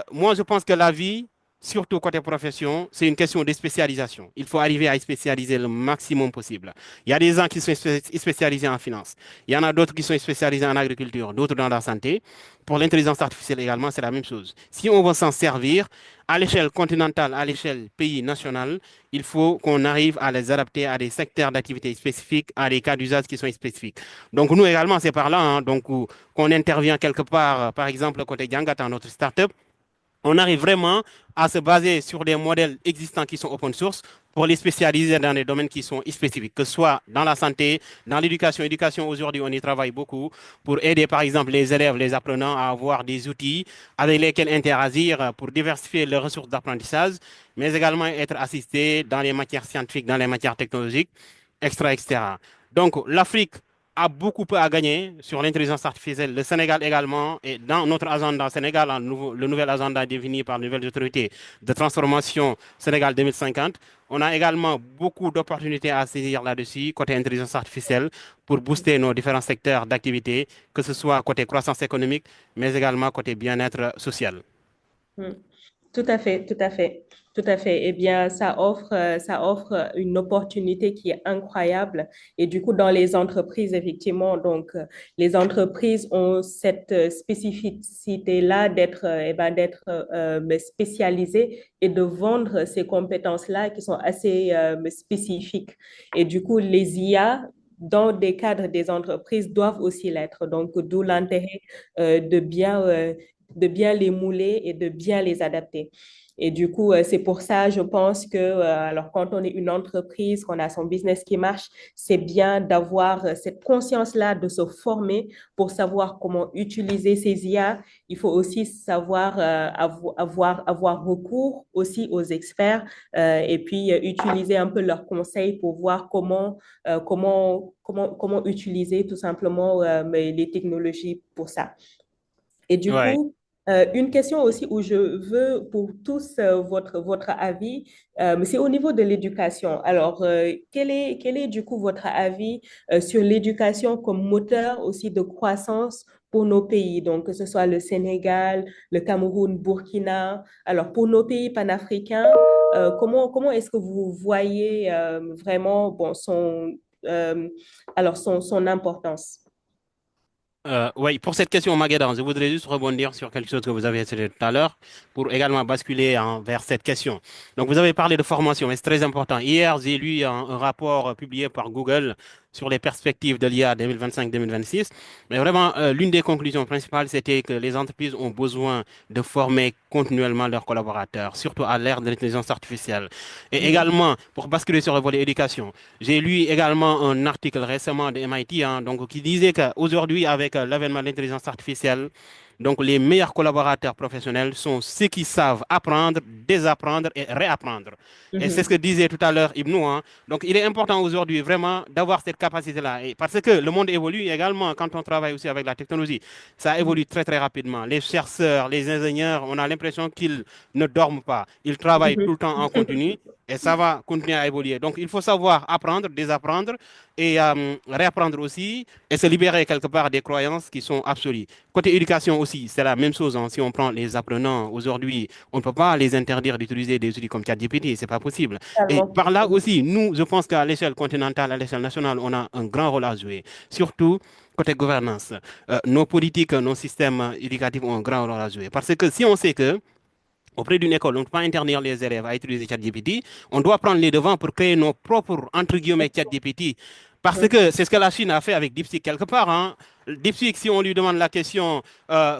moi, je pense que la vie, surtout côté profession, c'est une question de spécialisation. Il faut arriver à spécialiser le maximum possible. Il y a des gens qui sont spécialisés en finance. Il y en a d'autres qui sont spécialisés en agriculture, d'autres dans la santé. Pour l'intelligence artificielle également, c'est la même chose. Si on veut s'en servir à l'échelle continentale, à l'échelle pays national, il faut qu'on arrive à les adapter à des secteurs d'activité spécifiques, à des cas d'usage qui sont spécifiques. Donc nous également, c'est par là hein, donc, qu'on intervient quelque part, par exemple, côté Django, dans notre startup, on arrive vraiment à se baser sur des modèles existants qui sont open source pour les spécialiser dans des domaines qui sont spécifiques, que ce soit dans la santé, dans l'éducation. Éducation, aujourd'hui, on y travaille beaucoup pour aider, par exemple, les élèves, les apprenants à avoir des outils avec lesquels interagir pour diversifier leurs ressources d'apprentissage, mais également être assistés dans les matières scientifiques, dans les matières technologiques, etc. Donc, l'Afrique a beaucoup à gagner sur l'intelligence artificielle. Le Sénégal également, et dans notre agenda Sénégal, le nouvel agenda défini par les nouvelles autorités de transformation Sénégal 2050, on a également beaucoup d'opportunités à saisir là-dessus, côté intelligence artificielle, pour booster nos différents secteurs d'activité, que ce soit côté croissance économique, mais également côté bien-être social. Mm. Tout à fait, tout à fait, tout à fait. Eh bien, ça offre une opportunité qui est incroyable. Et du coup, dans les entreprises, effectivement, donc, les entreprises ont cette spécificité-là d'être spécialisées et de vendre ces compétences-là qui sont assez spécifiques. Et du coup, les IA, dans des cadres des entreprises, doivent aussi l'être. Donc, d'où l'intérêt de bien de bien les mouler et de bien les adapter. Et du coup, c'est pour ça, je pense que alors quand on est une entreprise, qu'on a son business qui marche, c'est bien d'avoir cette conscience-là, de se former pour savoir comment utiliser ces IA. Il faut aussi savoir avoir recours aussi aux experts et puis utiliser un peu leurs conseils pour voir comment utiliser tout simplement les technologies pour ça. Et du Ouais. coup, une question aussi où je veux pour tous votre avis, c'est au niveau de l'éducation. Alors, quel est du coup votre avis sur l'éducation comme moteur aussi de croissance pour nos pays, donc que ce soit le Sénégal, le Cameroun, Burkina. Alors, pour nos pays panafricains, comment est-ce que vous voyez vraiment bon, son importance? Oui, pour cette question, Magadan, je voudrais juste rebondir sur quelque chose que vous avez cité tout à l'heure pour également basculer vers cette question. Donc, vous avez parlé de formation, mais c'est très important. Hier, j'ai lu un rapport publié par Google sur les perspectives de l'IA 2025-2026. Mais vraiment, l'une des conclusions principales, c'était que les entreprises ont besoin de former continuellement leurs collaborateurs, surtout à l'ère de l'intelligence artificielle. Et Mhm, également, pour basculer sur le volet éducation, j'ai lu également un article récemment de MIT, hein, donc, qui disait qu'aujourd'hui, avec l'avènement de l'intelligence artificielle, donc les meilleurs collaborateurs professionnels sont ceux qui savent apprendre, désapprendre et réapprendre. Et c'est ce que mhm, disait tout à l'heure Ibnou, hein. Donc il est important aujourd'hui vraiment d'avoir cette capacité-là. Et parce que le monde évolue également quand on travaille aussi avec la technologie. Ça mhm, évolue très très rapidement. Les chercheurs, les ingénieurs, on a l'impression qu'ils ne dorment pas. Ils travaillent tout mhm. le temps en continu. Et ça va continuer à évoluer. Donc, il faut savoir apprendre, désapprendre et réapprendre aussi et se libérer quelque part des croyances qui sont absolues. Côté éducation aussi, c'est la même chose, hein. Si on prend les apprenants aujourd'hui, on ne peut pas les interdire d'utiliser des outils comme ChatGPT, c'est pas possible. Et Totalement. par là aussi, nous, je pense qu'à l'échelle continentale, à l'échelle nationale, on a un grand rôle à jouer. Surtout côté gouvernance. Nos politiques, nos systèmes éducatifs ont un grand rôle à jouer. Parce que si on sait que auprès d'une école, on ne peut pas interdire les élèves à utiliser ChatGPT. On doit prendre les devants pour créer nos propres, entre guillemets, ChatGPT. Parce Mhm. que c'est ce que la Chine a fait avec DeepSeek quelque part, hein. DeepSeek, si on lui demande la question,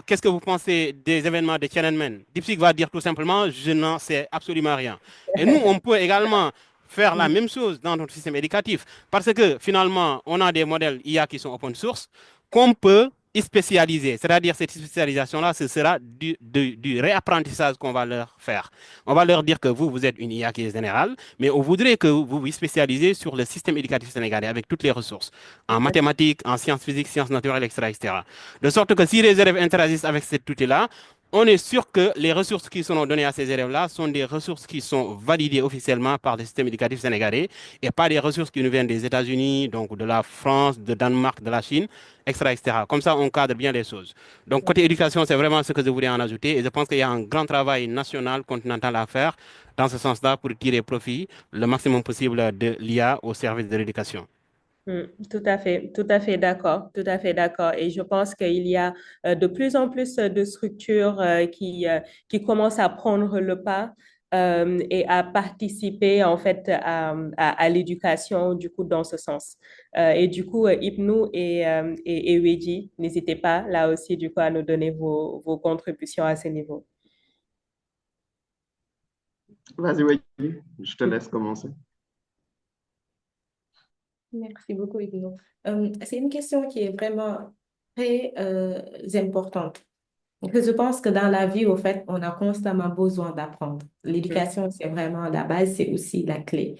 qu'est-ce que vous pensez des événements de Tiananmen? DeepSeek va dire tout simplement, je n'en sais absolument rien. Et nous, on peut également faire la même chose dans notre système éducatif. Parce que finalement, on a des modèles IA qui sont open source qu'on peut spécialiser. C'est-à-dire cette spécialisation-là, ce sera du réapprentissage qu'on va leur faire. On va leur dire que vous, vous êtes une IA qui est générale, mais on voudrait que vous vous spécialisez sur le système éducatif sénégalais avec toutes les ressources, en mathématiques, en sciences physiques, sciences naturelles, etc., etc. De sorte que si les élèves interagissent avec cet outil-là, on est sûr que les ressources qui seront données à ces élèves-là sont des ressources qui sont validées officiellement par le système éducatif sénégalais et pas des ressources qui nous viennent des États-Unis, donc de la France, de Danemark, de la Chine, etc., etc. Comme ça, on cadre bien les choses. Donc, côté éducation, c'est vraiment ce que je voulais en ajouter. Et je pense qu'il y a un grand travail national, continental à faire dans ce sens-là pour tirer profit le maximum possible de l'IA au service de l'éducation. Tout à fait d'accord, tout à fait d'accord. Et je pense qu'il y a de plus en plus de structures qui commencent à prendre le pas et à participer en fait à l'éducation du coup dans ce sens. Et du coup, Ibnou et Wedji, n'hésitez pas là aussi du coup à nous donner vos contributions à ce niveau. Vas-y, oui, je te laisse commencer. Merci beaucoup, Ibno. C'est une question qui est vraiment très importante. Que je pense que dans la vie, au fait, on a constamment besoin d'apprendre. Mm. L'éducation, c'est vraiment la base, c'est aussi la clé.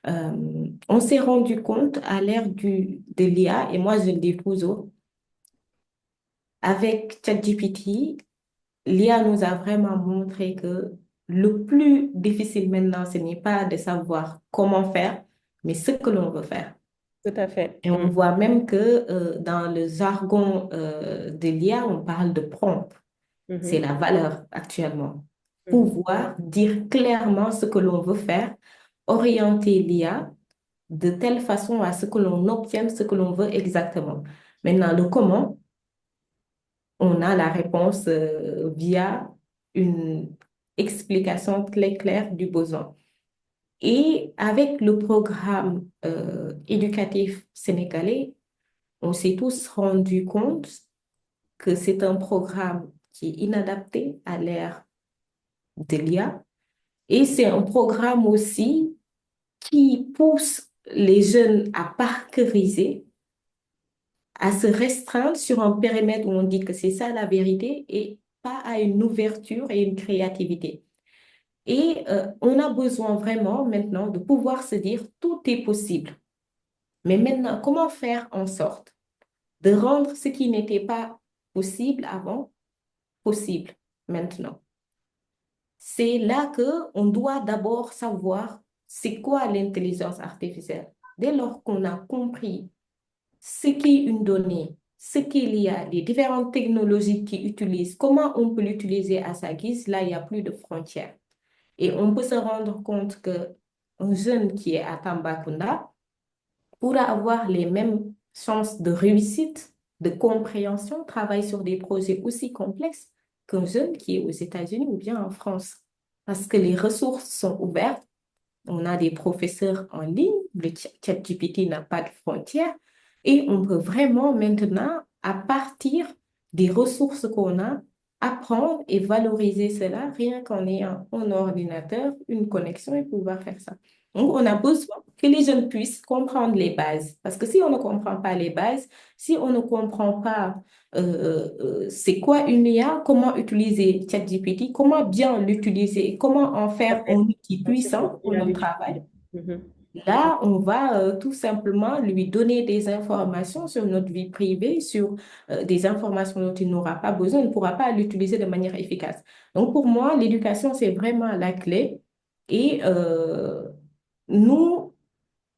On s'est rendu compte à l'ère de l'IA, et moi je le dis toujours, avec ChatGPT, l'IA nous a vraiment montré que le plus difficile maintenant, ce n'est pas de savoir comment faire, mais ce que l'on veut faire. Tout à fait. Et on voit même que dans le jargon de l'IA, on parle de prompt. C'est Mhm. la valeur actuellement. Mhm. Pouvoir dire clairement ce que l'on veut faire, orienter l'IA de telle façon à ce que l'on obtienne ce que l'on veut exactement. Maintenant, le comment, on a la réponse via une explication très claire du besoin. Et avec le programme éducatif sénégalais, on s'est tous rendu compte que c'est un programme qui est inadapté à l'ère de l'IA. Et c'est un programme aussi qui pousse les jeunes à parqueriser, à se restreindre sur un périmètre où on dit que c'est ça la vérité et pas à une ouverture et une créativité. Et on a besoin vraiment maintenant de pouvoir se dire tout est possible. Mais maintenant, comment faire en sorte de rendre ce qui n'était pas possible avant possible maintenant? C'est là que on doit d'abord savoir c'est quoi l'intelligence artificielle. Dès lors qu'on a compris ce qu'est une donnée, ce qu'il y a, les différentes technologies qu'ils utilisent, comment on peut l'utiliser à sa guise, là, il n'y a plus de frontières. Et on peut se rendre compte qu'un jeune qui est à Tambacounda pourra avoir les mêmes chances de réussite, de compréhension, travaille sur des projets aussi complexes qu'un jeune qui est aux États-Unis ou bien en France. Parce que les ressources sont ouvertes, on a des professeurs en ligne, le ChatGPT n'a pas de frontières, et on peut vraiment maintenant, à partir des ressources qu'on a, apprendre et valoriser cela rien qu'en ayant un ordinateur, une connexion et pouvoir faire ça. Donc, on a besoin que les jeunes puissent comprendre les bases. Parce que si on ne comprend pas les bases, si on ne comprend pas c'est quoi une IA, comment utiliser ChatGPT, comment bien l'utiliser, comment en faire un outil puissant pour notre travail, Mhm. là, on va tout simplement lui donner des informations sur notre vie privée, sur des informations dont il n'aura pas besoin, il ne pourra pas l'utiliser de manière efficace. Donc, pour moi, l'éducation, c'est vraiment la clé. Et nous,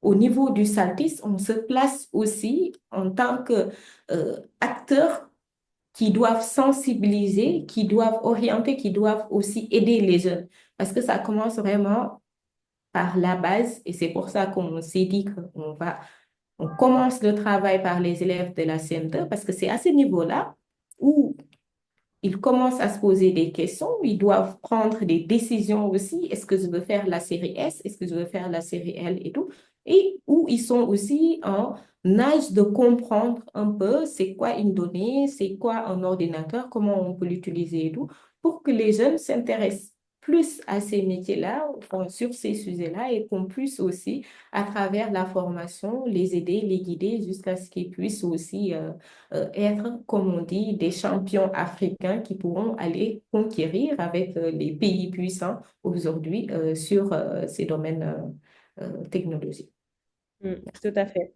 au niveau du SALTIS, on se place aussi en tant que acteurs qui doivent sensibiliser, qui doivent orienter, qui doivent aussi aider les jeunes. Parce que ça commence vraiment par la base et c'est pour ça qu'on s'est dit on commence le travail par les élèves de la CM2 parce que c'est à ce niveau-là où ils commencent à se poser des questions, ils doivent prendre des décisions aussi. Est-ce que je veux faire la série S? Est-ce que je veux faire la série L et tout? Et où ils sont aussi en âge de comprendre un peu c'est quoi une donnée, c'est quoi un ordinateur, comment on peut l'utiliser et tout, pour que les jeunes s'intéressent plus à ces métiers-là, enfin, sur ces sujets-là, et qu'on puisse aussi, à travers la formation, les aider, les guider jusqu'à ce qu'ils puissent aussi être, comme on dit, des champions africains qui pourront aller conquérir avec les pays puissants aujourd'hui sur ces domaines technologiques. Tout à fait,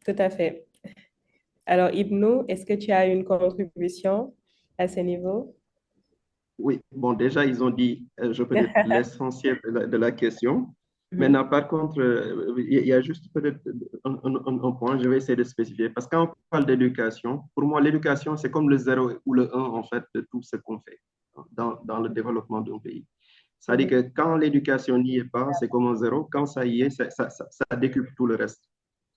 tout à fait. Alors, Ibnou, est-ce que tu as une contribution à ce niveau? Oui, bon, déjà, ils ont dit, je peux dire, l'essentiel de la question. Mhm. Maintenant, par contre, il y a juste peut-être un point, je vais essayer de spécifier. Parce que quand on parle d'éducation, pour moi, l'éducation, c'est comme le 0 ou le 1, en fait, de tout ce qu'on fait dans le développement d'un pays. C'est-à-dire Mhm. que quand l'éducation n'y est pas, c'est comme un 0. Quand ça y est, ça décuple tout le reste.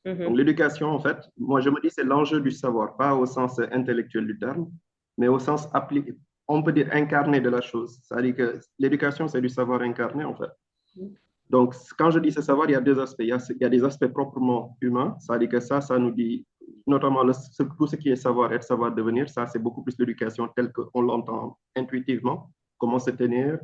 Donc, Mhm. l'éducation, en fait, moi, je me dis, c'est l'enjeu du savoir, pas au sens intellectuel du terme, mais au sens appliqué, on peut dire incarné de la chose. C'est-à-dire que l'éducation, c'est du savoir incarné, en fait. Donc, quand je dis ce savoir, il y a deux aspects. Il y a des aspects proprement humains, c'est-à-dire que ça nous dit, notamment tout ce qui est savoir-être, savoir-devenir, ça, c'est beaucoup plus l'éducation telle qu'on l'entend intuitivement, comment se tenir,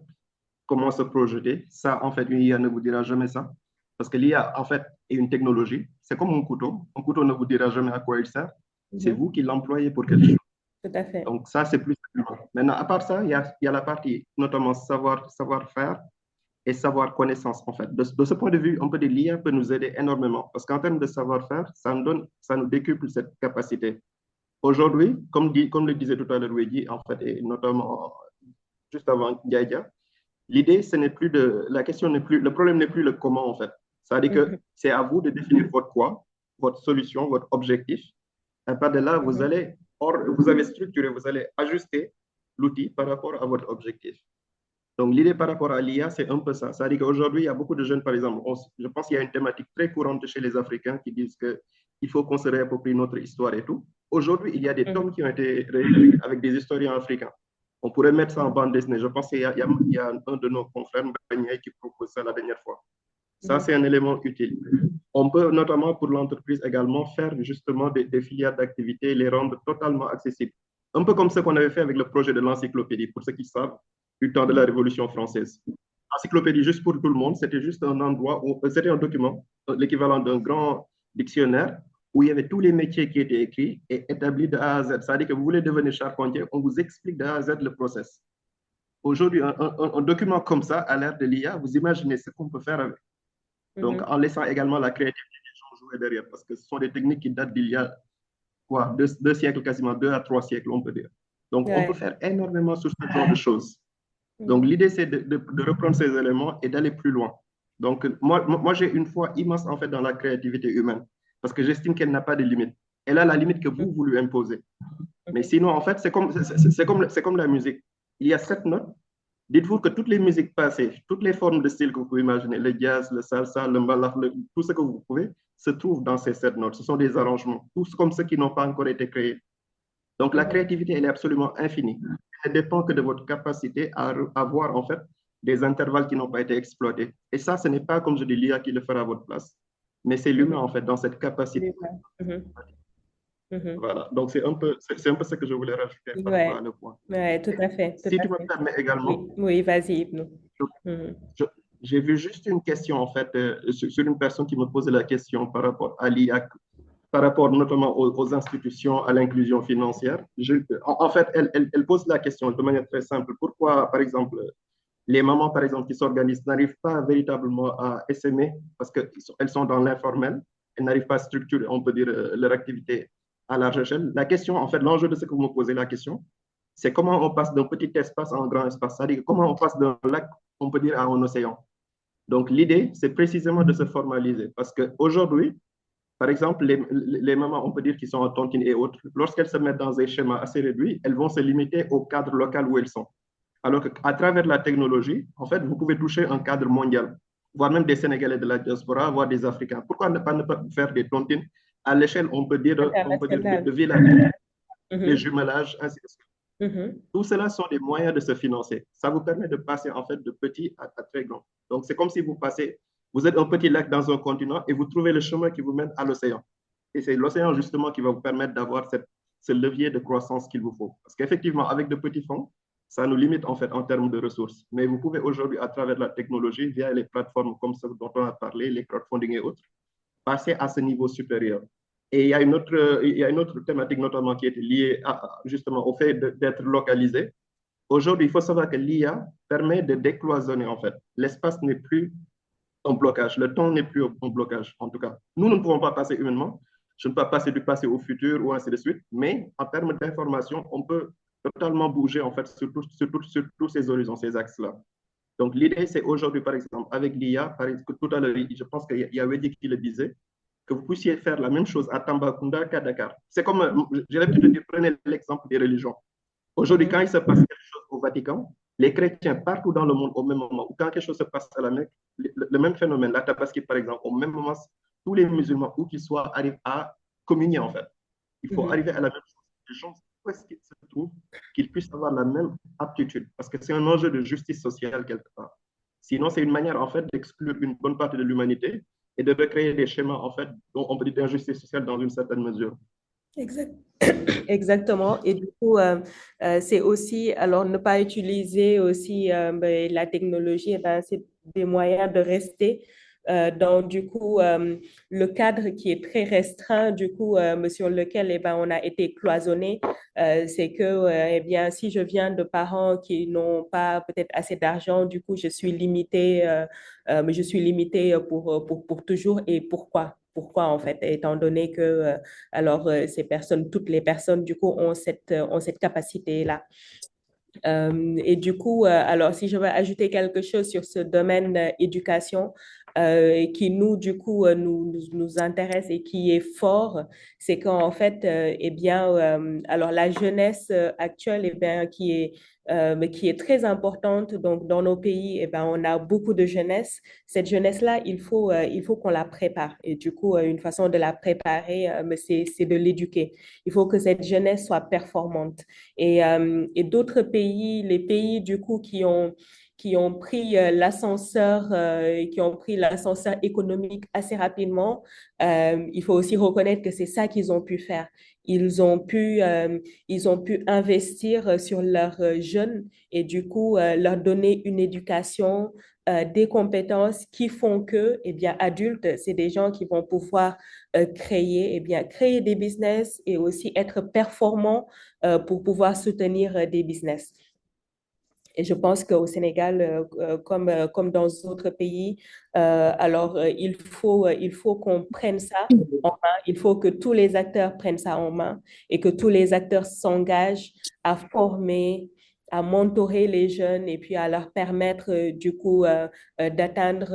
comment se projeter. Ça, en fait, une IA ne vous dira jamais ça. Parce que l'IA, en fait, est une technologie. C'est comme un couteau. Un couteau ne vous dira jamais à quoi il sert. C'est Mhm. vous qui l'employez pour quelque chose. Tout à fait. Donc, ça, c'est plus humain. Maintenant, à part ça, il y a la partie, notamment savoir-faire et savoir connaissance, en fait. De ce point de vue, on peut dire l'IA peut nous aider énormément. Parce qu'en termes de savoir-faire, ça nous décuple cette capacité. Aujourd'hui, comme le disait tout à l'heure Wedi, en fait, et notamment juste avant Ndiaye, l'idée, ce n'est plus la question n'est plus, le problème n'est plus le comment, en fait. C'est-à-dire que Mhm. c'est à vous de définir votre quoi, votre solution, votre objectif. À part de là, Mhm. vous avez structuré, vous allez ajuster l'outil par rapport à votre objectif. Donc, l'idée par rapport à l'IA, c'est un peu ça. C'est-à-dire qu'aujourd'hui, il y a beaucoup de jeunes, par exemple, je pense qu'il y a une thématique très courante chez les Africains qui disent qu'il faut qu'on se réapproprie notre histoire et tout. Aujourd'hui, il y a des tomes Mhm. qui ont été réécrits avec des historiens africains. On pourrait mettre ça en bande dessinée. Je pense qu'il y a un de nos confrères, Mbagné, qui propose ça la dernière fois. Ça, Mhm. c'est un élément utile. On peut notamment pour l'entreprise également faire justement des filières d'activité et les rendre totalement accessibles. un peu comme ce qu'on avait fait avec le projet de l'encyclopédie, pour ceux qui savent, du temps de la Révolution française. L'encyclopédie, juste pour tout le monde, c'était juste un endroit où c'était un document, l'équivalent d'un grand dictionnaire, où il y avait tous les métiers qui étaient écrits et établis de A à Z. C'est-à-dire que vous voulez devenir charpentier, on vous explique de A à Z le process. Aujourd'hui, un document comme ça, à l'ère de l'IA, vous imaginez ce qu'on peut faire avec. Donc, en laissant également la créativité des gens jouer derrière, parce que ce sont des techniques qui datent d'il y a quoi, deux siècles, quasiment 2 à 3 siècles, on peut dire. Donc, on peut faire énormément sur ce genre de choses. Donc, l'idée, c'est de reprendre ces éléments et d'aller plus loin. Donc, moi j'ai une foi immense, en fait, dans la créativité humaine, parce que j'estime qu'elle n'a pas de limite. Elle a la limite que vous voulez imposer. Mais sinon, en fait, c'est comme la musique. Il y a 7 notes. Dites-vous que toutes les musiques passées, toutes les formes de style que vous pouvez imaginer, le jazz, le salsa, le mbalax, tout ce que vous pouvez, se trouve dans ces 7 notes. Ce sont des arrangements, tous comme ceux qui n'ont pas encore été créés. Donc, la créativité, elle est absolument infinie. Elle dépend que de votre capacité à avoir, en fait, des intervalles qui n'ont pas été exploités. Et ça, ce n'est pas, comme je dis, l'IA qui le fera à votre place, mais c'est l'humain, en fait, dans cette capacité. Voilà, donc c'est un peu ce que je voulais rajouter par rapport à le point. Oui, tout à fait. Si tu me permets également, oui, vas-y, Ibnou. J'ai vu juste une question, en fait, sur une personne qui me posait la question par rapport à l'IA, par rapport notamment aux institutions, à l'inclusion financière. En fait, elle pose la question de manière très simple. Pourquoi, par exemple, les mamans, par exemple, qui s'organisent n'arrivent pas véritablement à essaimer parce qu'elles sont dans l'informel, elles n'arrivent pas à structurer, on peut dire, leur activité à large échelle. La question, en fait, l'enjeu de ce que vous me posez la question, c'est comment on passe d'un petit espace à un grand espace. C'est-à-dire comment on passe d'un lac, on peut dire, à un océan. Donc, l'idée, c'est précisément de se formaliser parce qu'aujourd'hui, par exemple, les mamans, on peut dire, qui sont en tontine et autres, lorsqu'elles se mettent dans un schéma assez réduit, elles vont se limiter au cadre local où elles sont. Alors qu'à travers la technologie, en fait, vous pouvez toucher un cadre mondial, voire même des Sénégalais de la diaspora, voire des Africains. Pourquoi ne pas faire des tontines à l'échelle, on peut dire, de village, des jumelages, ainsi de suite. Tout cela sont des moyens de se financer. Ça vous permet de passer, en fait, de petit à très grand. Donc, c'est comme si vous êtes un petit lac dans un continent et vous trouvez le chemin qui vous mène à l'océan. Et c'est l'océan, justement, qui va vous permettre d'avoir ce levier de croissance qu'il vous faut. Parce qu'effectivement, avec de petits fonds, ça nous limite, en fait, en termes de ressources. Mais vous pouvez aujourd'hui, à travers la technologie, via les plateformes comme celles dont on a parlé, les crowdfunding et autres, passer à ce niveau supérieur. Et il y a une autre thématique, notamment, qui est liée justement au fait d'être localisé. Aujourd'hui, il faut savoir que l'IA permet de décloisonner, en fait. L'espace n'est plus un blocage. Le temps n'est plus un blocage, en tout cas. Nous ne pouvons pas passer humainement. Je ne peux pas passer du passé au futur ou ainsi de suite. Mais en termes d'information, on peut totalement bouger, en fait, sur tous ces horizons, ces axes-là. Donc, l'idée, c'est aujourd'hui, par exemple, avec l'IA, tout à l'heure, je pense qu'il y a Wedi qui le disait, que vous puissiez faire la même chose à Tambacounda qu'à Dakar. C'est comme, j'ai l'habitude de dire, prenez l'exemple des religions. Aujourd'hui, quand il se passe quelque chose au Vatican, les chrétiens partout dans le monde au même moment, ou quand quelque chose se passe à la Mecque, le même phénomène, la Tabaski par exemple, au même moment, tous les musulmans, où qu'ils soient, arrivent à communier en fait. Il faut arriver à la même chose. Les gens, où est-ce qu'ils se trouvent, qu'ils puissent avoir la même aptitude, parce que c'est un enjeu de justice sociale quelque part. Sinon, c'est une manière en fait d'exclure une bonne partie de l'humanité et de recréer des schémas en fait, dont on peut dire d'injustice sociale dans une certaine mesure. Exactement. Et du coup, c'est aussi, alors ne pas utiliser aussi la technologie, c'est des moyens de rester dans du coup le cadre qui est très restreint, du coup, sur lequel on a été cloisonné. C'est que, eh bien, si je viens de parents qui n'ont pas peut-être assez d'argent, du coup, je suis limitée pour toujours. Et pourquoi? Pourquoi en fait, étant donné que toutes les personnes du coup ont cette capacité-là. Et du coup, alors si je veux ajouter quelque chose sur ce domaine éducation qui du coup, nous intéresse et qui est fort, c'est qu'en fait, alors la jeunesse actuelle, qui est très importante. Donc, dans nos pays, on a beaucoup de jeunesse. Cette jeunesse-là, il faut qu'on la prépare. Et du coup, une façon de la préparer, c'est de l'éduquer. Il faut que cette jeunesse soit performante. Et d'autres pays, les pays du coup qui ont pris qui ont pris l'ascenseur économique assez rapidement. Il faut aussi reconnaître que c'est ça qu'ils ont pu faire. Ils ont ils ont pu investir sur leurs jeunes et du coup leur donner une éducation, des compétences qui font que, eh bien, adultes, c'est des gens qui vont pouvoir créer des business et aussi être performants pour pouvoir soutenir des business. Et je pense qu'au Sénégal, comme dans d'autres pays, il faut qu'on prenne ça en main. Il faut que tous les acteurs prennent ça en main et que tous les acteurs s'engagent à former, à mentorer les jeunes et puis à leur permettre d'atteindre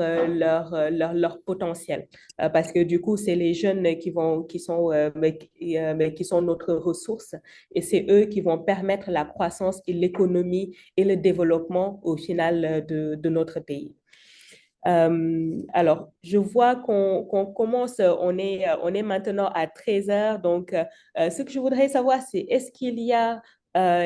leur potentiel. Parce que du coup, c'est les jeunes qui sont notre ressource et c'est eux qui vont permettre la croissance et l'économie et le développement au final de notre pays. Alors, je vois qu'on commence, on est maintenant à 13 heures. Donc, ce que je voudrais savoir, c'est est-ce qu'il y a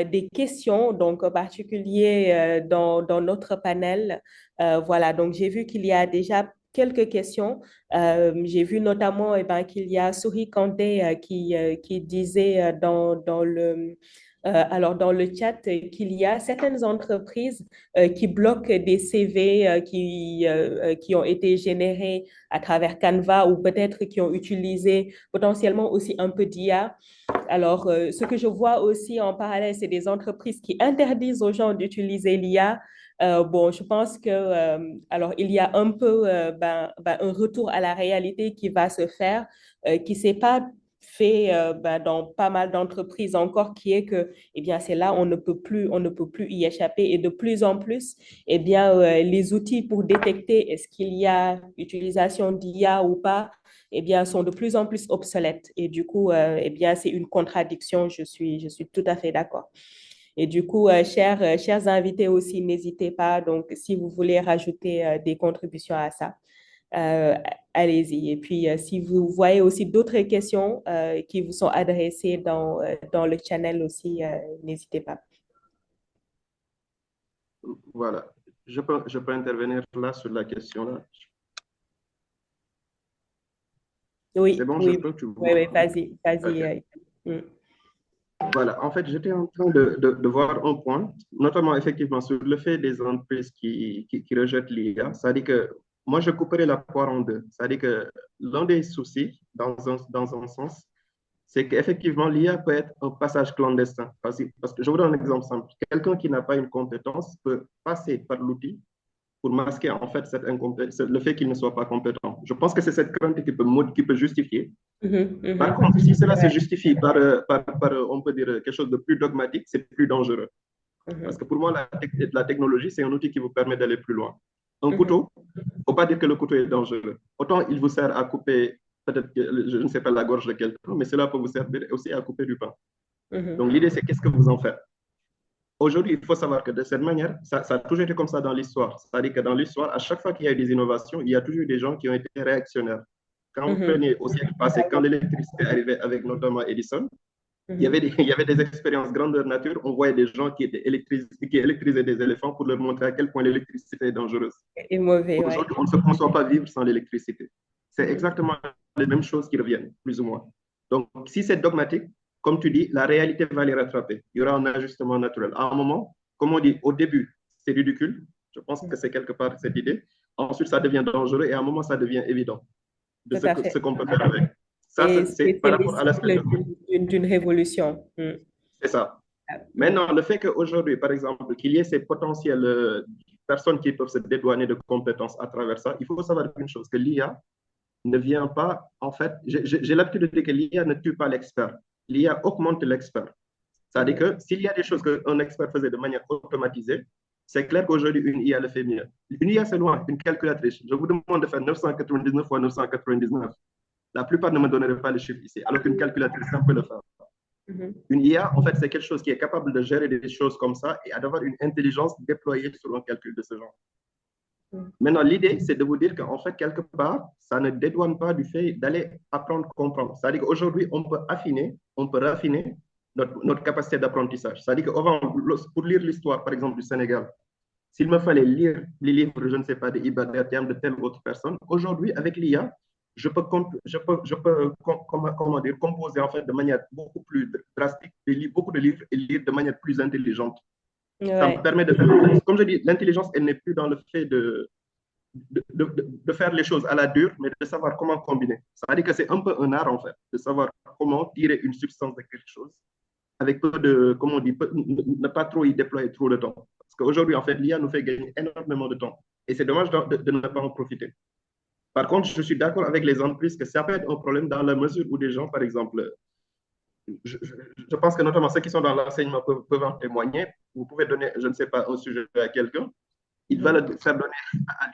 des questions, donc en particulier dans notre panel? Voilà, donc j'ai vu qu'il y a déjà quelques questions. J'ai vu notamment qu'il y a Souris Kanté qui disait dans le chat qu'il y a certaines entreprises qui bloquent des CV qui ont été générés à travers Canva ou peut-être qui ont utilisé potentiellement aussi un peu d'IA. Alors, ce que je vois aussi en parallèle, c'est des entreprises qui interdisent aux gens d'utiliser l'IA. Bon, je pense que alors il y a un peu un retour à la réalité qui va se faire, qui s'est pas fait dans pas mal d'entreprises encore, qui est que eh bien c'est là on ne peut plus y échapper et de plus en plus eh bien les outils pour détecter est-ce qu'il y a utilisation d'IA ou pas eh bien sont de plus en plus obsolètes et du coup eh bien c'est une contradiction, je suis tout à fait d'accord. Et du coup, chers invités aussi, n'hésitez pas. Donc, si vous voulez rajouter des contributions à ça, euh, allez-y. Et puis, si vous voyez aussi d'autres questions qui vous sont adressées dans le channel aussi, n'hésitez pas. Voilà. Je peux intervenir là sur la question là. Oui, C'est bon, oui, je peux, tu vois. oui, vas-y, vas-y. Ok. Voilà, en fait, j'étais en train de voir un point, notamment effectivement sur le fait des entreprises qui rejettent l'IA. C'est-à-dire que moi, je couperais la poire en deux. C'est-à-dire que l'un des soucis, dans un sens, c'est qu'effectivement, l'IA peut être un passage clandestin. Parce que je vous donne un exemple simple. Quelqu'un qui n'a pas une compétence peut passer par l'outil pour masquer en fait le fait qu'il ne soit pas compétent. Je pense que c'est cette crainte qui peut justifier. Par contre, si cela se justifie on peut dire, quelque chose de plus dogmatique, c'est plus dangereux. Parce que pour moi, la technologie, c'est un outil qui vous permet d'aller plus loin. Un couteau, il ne faut pas dire que le couteau est dangereux. Autant il vous sert à couper, peut-être, je ne sais pas, la gorge de quelqu'un, mais cela peut vous servir aussi à couper du pain. Donc l'idée, c'est qu'est-ce que vous en faites? Aujourd'hui, il faut savoir que de cette manière, ça a toujours été comme ça dans l'histoire. C'est-à-dire que dans l'histoire, à chaque fois qu'il y a eu des innovations, il y a toujours eu des gens qui ont été réactionnaires. Quand vous prenez au siècle passé, quand l'électricité arrivait avec notamment Edison, il y avait des expériences grandeur nature. On voyait des gens qui électrisaient des éléphants pour leur montrer à quel point l'électricité est dangereuse. Et mauvais, ouais. Aujourd'hui, on ne se conçoit pas vivre sans l'électricité. C'est exactement les mêmes choses qui reviennent, plus ou moins. Donc, si c'est dogmatique, comme tu dis, la réalité va les rattraper. Il y aura un ajustement naturel. À un moment, comme on dit, au début, c'est ridicule. Je pense que c'est quelque part cette idée. Ensuite, ça devient dangereux et à un moment, ça devient évident de ce qu'on peut faire avec. Ça, c'est par rapport à l'aspect d'une révolution. C'est ça. Maintenant, le fait qu'aujourd'hui, par exemple, qu'il y ait ces potentielles personnes qui peuvent se dédouaner de compétences à travers ça, il faut savoir une chose, que l'IA ne vient pas, en fait, j'ai l'habitude de dire que l'IA ne tue pas l'expert. L'IA augmente l'expert. C'est-à-dire que s'il y a des choses qu'un expert faisait de manière automatisée, c'est clair qu'aujourd'hui, une IA le fait mieux. Une IA, c'est loin, une calculatrice. Je vous demande de faire 999 fois 999. La plupart ne me donneraient pas les chiffres ici, alors qu'une calculatrice, ça peut le faire. Une IA, en fait, c'est quelque chose qui est capable de gérer des choses comme ça et d'avoir une intelligence déployée sur un calcul de ce genre. Maintenant, l'idée, c'est de vous dire qu'en fait, quelque part, ça ne dédouane pas du fait d'aller apprendre, comprendre. C'est-à-dire qu'aujourd'hui, on peut raffiner notre capacité d'apprentissage. C'est-à-dire que pour lire l'histoire, par exemple, du Sénégal, s'il me fallait lire les livres, je ne sais pas, de Ibn Ethem, de telle autre personne, aujourd'hui, avec l'IA, comment dire, composer en fait de manière beaucoup plus drastique, lire beaucoup de livres et lire de manière plus intelligente. Ça me Ouais. permet de faire, comme je dis, l'intelligence, elle n'est plus dans le fait de faire les choses à la dure, mais de savoir comment combiner. Ça veut dire que c'est un peu un art, en fait, de savoir comment tirer une substance de quelque chose avec peu de, comment on dit, ne pas trop y déployer trop de temps. Parce qu'aujourd'hui, en fait, l'IA nous fait gagner énormément de temps. Et c'est dommage de ne pas en profiter. Par contre, je suis d'accord avec les entreprises que ça peut être un problème dans la mesure où des gens, par exemple, je pense que notamment ceux qui sont dans l'enseignement peuvent en témoigner. Vous pouvez donner, je ne sais pas, un sujet à quelqu'un, il va le faire donner à lui.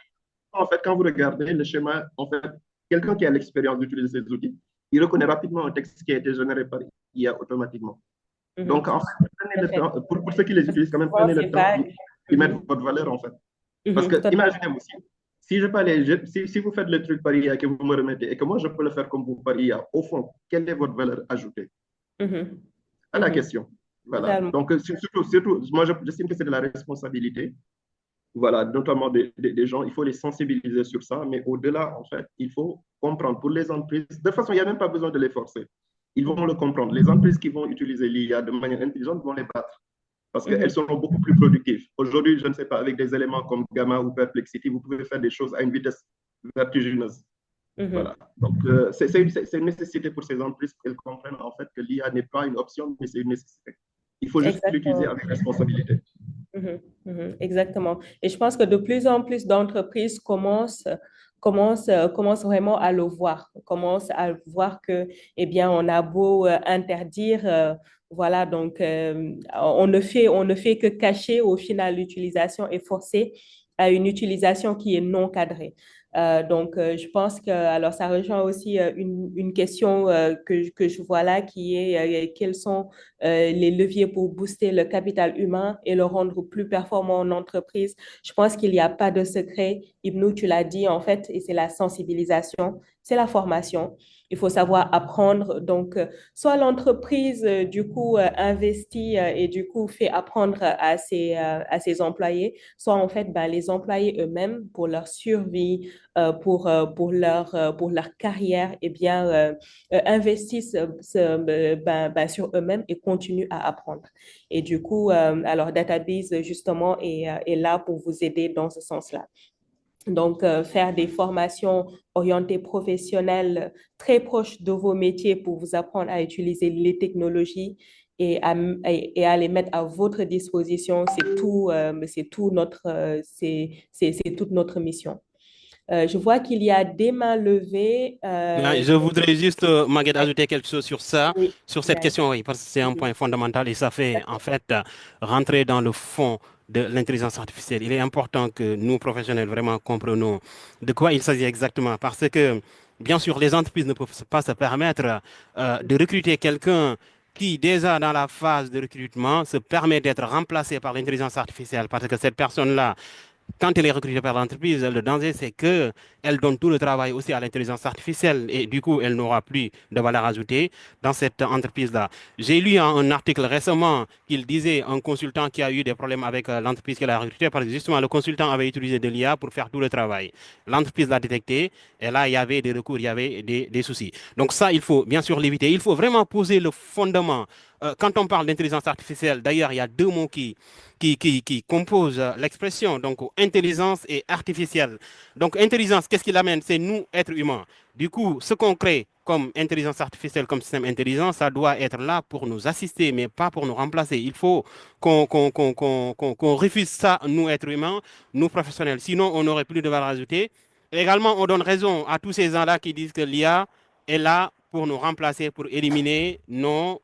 En fait, quand vous regardez le schéma, en fait, quelqu'un qui a l'expérience d'utiliser ces outils, il reconnaît rapidement un texte qui a été généré par IA automatiquement. Donc, en fait, prenez le temps, pour ceux qui les utilisent, quand même, prenez le temps d'y mettre votre valeur, en fait. Parce que, imaginez-vous aussi, si, si vous faites le truc par IA que vous me remettez et que moi, je peux le faire comme vous par IA, au fond, quelle est votre valeur ajoutée? À la question. Voilà. Donc, surtout, moi, j'estime que c'est de la responsabilité. Voilà, notamment des gens, il faut les sensibiliser sur ça, mais au-delà, en fait, il faut comprendre pour les entreprises. De toute façon, il n'y a même pas besoin de les forcer. Ils vont le comprendre. Les entreprises qui vont utiliser l'IA de manière intelligente vont les battre parce qu'elles seront beaucoup plus productives. Aujourd'hui, je ne sais pas, avec des éléments comme Gamma ou Perplexity, vous pouvez faire des choses à une vitesse vertigineuse. Voilà. Donc, c'est une nécessité pour ces entreprises qu'elles comprennent en fait que l'IA n'est pas une option, mais c'est une nécessité. Il faut juste l'utiliser avec responsabilité. Exactement. Et je pense que de plus en plus d'entreprises commencent vraiment à le voir, commencent à voir que, eh bien, on a beau interdire, voilà, donc on ne fait que cacher au final l'utilisation et forcer à une utilisation qui est non cadrée. Donc, je pense que, alors, ça rejoint aussi une question que je vois là qui est quels sont les leviers pour booster le capital humain et le rendre plus performant en entreprise. Je pense qu'il n'y a pas de secret. Ibnou, tu l'as dit en fait, et c'est la sensibilisation, c'est la formation. Il faut savoir apprendre. Donc, soit l'entreprise, du coup, investit et du coup fait apprendre à ses employés, soit en fait, ben, les employés eux-mêmes, pour leur survie, pour leur carrière, eh bien, investissent sur eux-mêmes et continuent à apprendre. Et du coup, alors Database, justement, est là pour vous aider dans ce sens-là. Donc, faire des formations orientées professionnelles très proches de vos métiers pour vous apprendre à utiliser les technologies et à les mettre à votre disposition, c'est toute notre mission. Je vois qu'il y a des mains levées. Je voudrais juste, Maguette, ajouter quelque chose sur ça, Oui, sur cette question, oui, parce que c'est un point fondamental et ça fait en fait rentrer dans le fond de l'intelligence artificielle. Il est important que nous, professionnels, vraiment comprenions de quoi il s'agit exactement, parce que, bien sûr, les entreprises ne peuvent pas se permettre de recruter quelqu'un qui, déjà dans la phase de recrutement, se permet d'être remplacé par l'intelligence artificielle, parce que cette personne-là, quand elle est recrutée par l'entreprise, le danger, c'est qu'elle donne tout le travail aussi à l'intelligence artificielle et du coup, elle n'aura plus de valeur ajoutée dans cette entreprise-là. J'ai lu un article récemment qu'il disait un consultant qui a eu des problèmes avec l'entreprise qu'il a recrutée parce que justement, le consultant avait utilisé de l'IA pour faire tout le travail. L'entreprise l'a détecté et là, il y avait des recours, il y avait des soucis. Donc ça, il faut bien sûr l'éviter. Il faut vraiment poser le fondement. Quand on parle d'intelligence artificielle, d'ailleurs, il y a deux mots qui composent l'expression, donc intelligence et artificielle. Donc intelligence, qu'est-ce qu'il amène? C'est nous, êtres humains. Du coup, ce qu'on crée comme intelligence artificielle, comme système intelligent, ça doit être là pour nous assister, mais pas pour nous remplacer. Il faut qu'on refuse ça, nous, êtres humains, nous, professionnels. Sinon, on n'aurait plus de valeur ajoutée. Et également, on donne raison à tous ces gens-là qui disent que l'IA est là pour nous remplacer, pour éliminer notre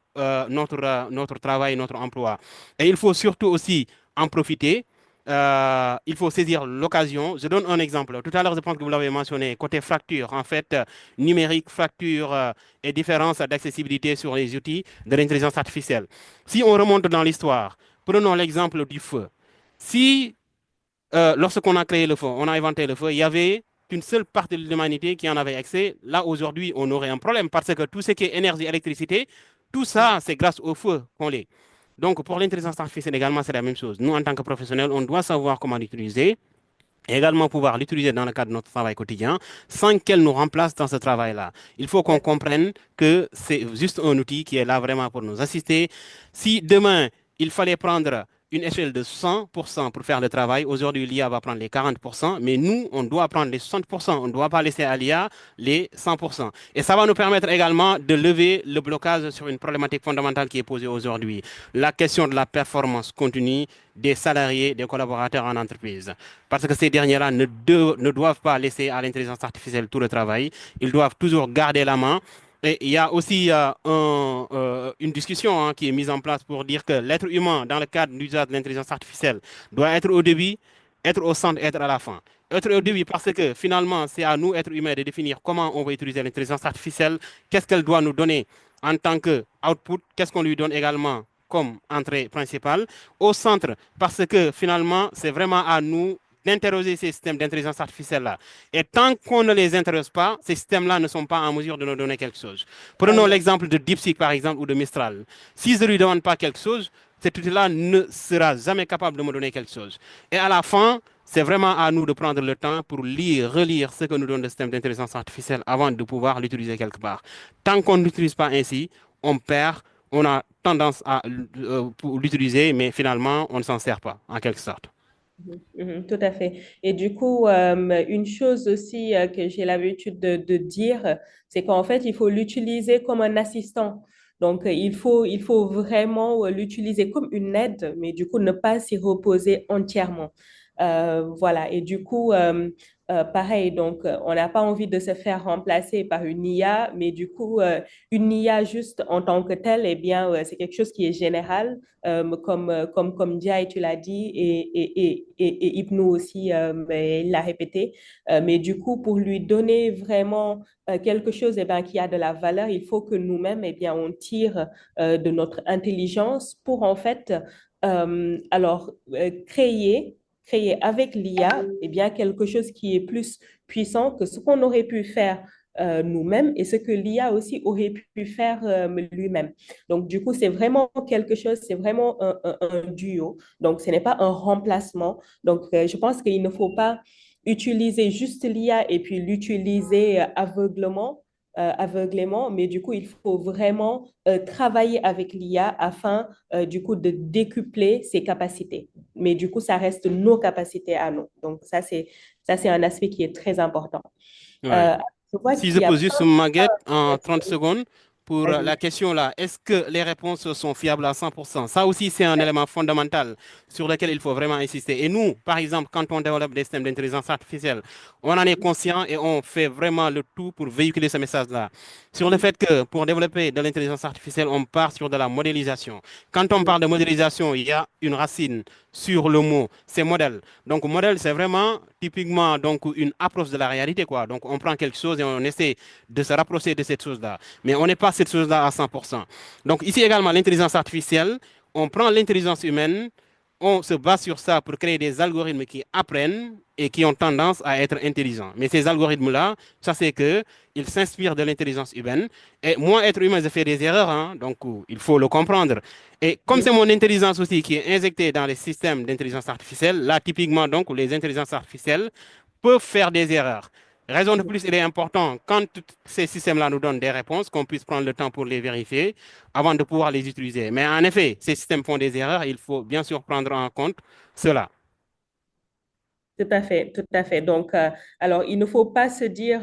travail, notre emploi. Et il faut surtout aussi en profiter. Il faut saisir l'occasion. Je donne un exemple. Tout à l'heure, je pense que vous l'avez mentionné, côté fracture, en fait, numérique, fracture et différence d'accessibilité sur les outils de l'intelligence artificielle. Si on remonte dans l'histoire, prenons l'exemple du feu. Si, lorsqu'on a créé le feu, on a inventé le feu, il y avait qu'une seule partie de l'humanité qui en avait accès. Là, aujourd'hui, on aurait un problème parce que tout ce qui est énergie, électricité, tout ça, c'est grâce au feu qu'on l'est. Donc, pour l'intelligence artificielle également, c'est la même chose. Nous, en tant que professionnels, on doit savoir comment l'utiliser et également pouvoir l'utiliser dans le cadre de notre travail quotidien sans qu'elle nous remplace dans ce travail-là. Il faut qu'on comprenne que c'est juste un outil qui est là vraiment pour nous assister. Si demain, il fallait prendre une échelle de 100% pour faire le travail, aujourd'hui, l'IA va prendre les 40%, mais nous, on doit prendre les 60%. On ne doit pas laisser à l'IA les 100%. Et ça va nous permettre également de lever le blocage sur une problématique fondamentale qui est posée aujourd'hui, la question de la performance continue des salariés, des collaborateurs en entreprise. Parce que ces derniers-là ne doivent pas laisser à l'intelligence artificielle tout le travail. Ils doivent toujours garder la main. Et il y a aussi une discussion qui est mise en place pour dire que l'être humain, dans le cadre de l'usage de l'intelligence artificielle, doit être au début, être au centre, être à la fin. Être au début parce que finalement, c'est à nous, êtres humains, de définir comment on va utiliser l'intelligence artificielle, qu'est-ce qu'elle doit nous donner en tant que output, qu'est-ce qu'on lui donne également comme entrée principale. Au centre, parce que finalement, c'est vraiment à nous d'interroger ces systèmes d'intelligence artificielle-là. Et tant qu'on ne les interroge pas, ces systèmes-là ne sont pas en mesure de nous donner quelque chose. Prenons l'exemple de DeepSeek, par exemple, ou de Mistral. Si je ne lui demande pas quelque chose, cet outil-là ne sera jamais capable de me donner quelque chose. Et à la fin, c'est vraiment à nous de prendre le temps pour lire, relire ce que nous donne le système d'intelligence artificielle avant de pouvoir l'utiliser quelque part. Tant qu'on ne l'utilise pas ainsi, on perd, on a tendance à l'utiliser, mais finalement, on ne s'en sert pas, en quelque sorte. Tout à fait. Et du coup, une chose aussi que j'ai l'habitude de dire, c'est qu'en fait, il faut l'utiliser comme un assistant. Donc, il faut vraiment l'utiliser comme une aide, mais du coup, ne pas s'y reposer entièrement. Voilà. Et du coup, pareil, donc, on n'a pas envie de se faire remplacer par une IA, mais du coup, une IA juste en tant que telle, eh bien, c'est quelque chose qui est général comme Dia, tu l'as dit, et Ibnou aussi, il l'a répété. Mais du coup, pour lui donner vraiment quelque chose eh ben, qui a de la valeur, il faut que nous-mêmes, eh bien, on tire de notre intelligence pour en fait, créer avec l'IA eh bien, quelque chose qui est plus puissant que ce qu'on aurait pu faire nous-mêmes et ce que l'IA aussi aurait pu faire lui-même. Donc, du coup, c'est vraiment quelque chose, c'est vraiment un duo. Donc, ce n'est pas un remplacement. Donc, je pense qu'il ne faut pas utiliser juste l'IA et puis l'utiliser aveuglément, mais du coup, il faut vraiment travailler avec l'IA afin, du coup, de décupler ses capacités. Mais du coup, ça reste nos capacités à nous. Donc, ça, c'est un aspect qui est très important. Ouais. Euh, je vois Si je qu'il y a pose plein juste de Maguette en 30 questions. secondes pour la Vas-y. question là, est-ce que les réponses sont fiables à 100%? Ça aussi, c'est un élément fondamental sur lequel il faut vraiment insister. Et nous, par exemple, quand on développe des systèmes d'intelligence artificielle, on en est conscient et on fait vraiment le tout pour véhiculer ce message-là. Sur le fait que pour développer de l'intelligence artificielle, on part sur de la modélisation. Quand on parle de modélisation, il y a une racine sur le mot, c'est modèle. Donc, modèle, c'est vraiment typiquement donc, une approche de la réalité, quoi. Donc, on prend quelque chose et on essaie de se rapprocher de cette chose-là. Mais on n'est pas cette chose-là à 100%. Donc, ici également, l'intelligence artificielle, on prend l'intelligence humaine, on se base sur ça pour créer des algorithmes qui apprennent et qui ont tendance à être intelligents. Mais ces algorithmes-là, ça c'est que ils s'inspirent de l'intelligence humaine. Et moi, être humain, je fais des erreurs, hein, donc il faut le comprendre. Et comme c'est mon intelligence aussi qui est injectée dans les systèmes d'intelligence artificielle, là, typiquement, donc, les intelligences artificielles peuvent faire des erreurs. Raison de plus, il est important, quand tous ces systèmes-là nous donnent des réponses, qu'on puisse prendre le temps pour les vérifier avant de pouvoir les utiliser. Mais en effet, ces systèmes font des erreurs, il faut bien sûr prendre en compte cela. Tout à fait, tout à fait. Donc, alors, il ne faut pas se dire,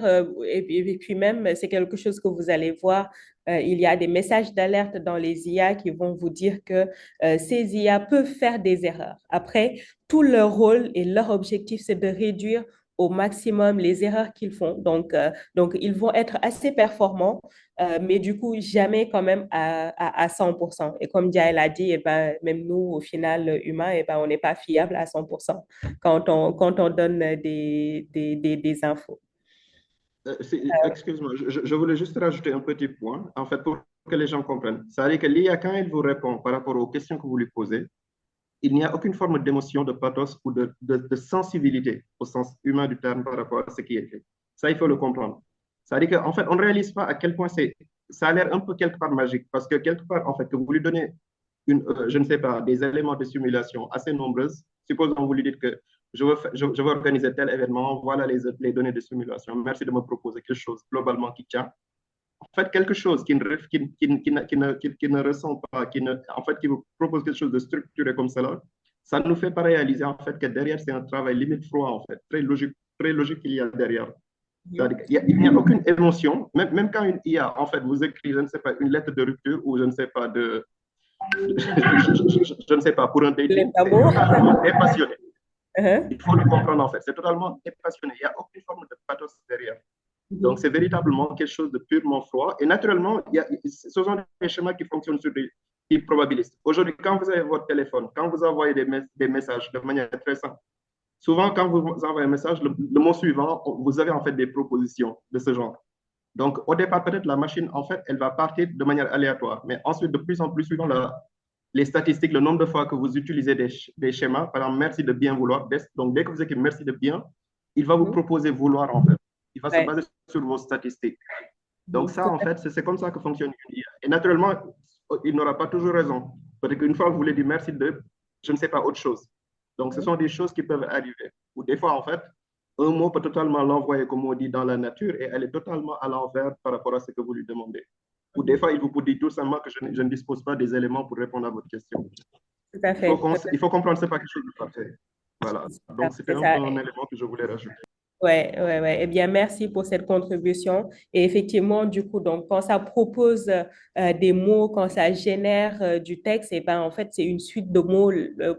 et puis même, c'est quelque chose que vous allez voir, il y a des messages d'alerte dans les IA qui vont vous dire que ces IA peuvent faire des erreurs. Après, tout leur rôle et leur objectif, c'est de réduire au maximum les erreurs qu'ils font. Donc, ils vont être assez performants, mais du coup, jamais quand même à 100%. Et comme Dia a dit, eh ben, même nous, au final, humains, eh ben, on n'est pas fiable à 100% quand on donne des infos. Excuse-moi, je voulais juste rajouter un petit point, en fait, pour que les gens comprennent. C'est-à-dire que l'IA, quand il vous répond par rapport aux questions que vous lui posez, il n'y a aucune forme d'émotion, de pathos ou de sensibilité au sens humain du terme par rapport à ce qui est fait. Ça, il faut le comprendre. C'est-à-dire qu'en fait, on ne réalise pas à quel point ça a l'air un peu quelque part magique, parce que quelque part, en fait, que vous lui donnez je ne sais pas, des éléments de simulation assez nombreuses. Supposons vous lui dites que je veux organiser tel événement, voilà les données de simulation. Merci de me proposer quelque chose globalement qui tient. En fait, quelque chose qui ne ressent pas, en fait, qui vous propose quelque chose de structuré comme cela, ça nous fait pas réaliser en fait que derrière, c'est un travail limite froid, en fait, très logique qu'il y a derrière. Il n'y a aucune émotion, même quand une IA, en fait, vous écrit, je ne sais pas, une lettre de rupture ou je ne sais pas, je ne sais pas, pour un Les dating, c'est tabous. totalement dépassionné. Uh-huh. Il faut le comprendre, en fait. C'est totalement dépassionné. Il n'y a aucune forme de pathos derrière. Donc, c'est véritablement quelque chose de purement froid. Et naturellement, ce sont des schémas qui fonctionnent sur des types probabilistes. Aujourd'hui, quand vous avez votre téléphone, quand vous envoyez des messages de manière très simple, souvent, quand vous envoyez un message, le mot suivant, vous avez en fait des propositions de ce genre. Donc, au départ, peut-être la machine, en fait, elle va partir de manière aléatoire. Mais ensuite, de plus en plus, suivant les statistiques, le nombre de fois que vous utilisez des schémas, par exemple, merci de bien vouloir. Donc, dès que vous écrivez merci de bien, il va vous proposer vouloir, en fait. Il va se Ouais. baser sur vos statistiques. Donc, ça, Tout en à fait, c'est comme ça que fonctionne une IA. Et naturellement, il n'aura pas toujours raison. Peut-être qu'une fois, vous voulez dire merci de, je ne sais pas, autre chose. Donc, ce sont des choses qui peuvent arriver. Ou des fois, en fait, un mot peut totalement l'envoyer, comme on dit, dans la nature et elle est totalement à l'envers par rapport à ce que vous lui demandez. Ou des fois, il vous dit tout simplement que je ne dispose pas des éléments pour répondre à votre question. Tout à fait. Il faut comprendre que ce n'est pas quelque chose de parfait. Voilà. Donc, c'était C'est un ça. peu un élément que je voulais rajouter. Ouais, ouais, ouais. Eh bien, merci pour cette contribution. Et effectivement, du coup, donc, quand ça propose des mots, quand ça génère du texte, eh ben, en fait, c'est une suite de mots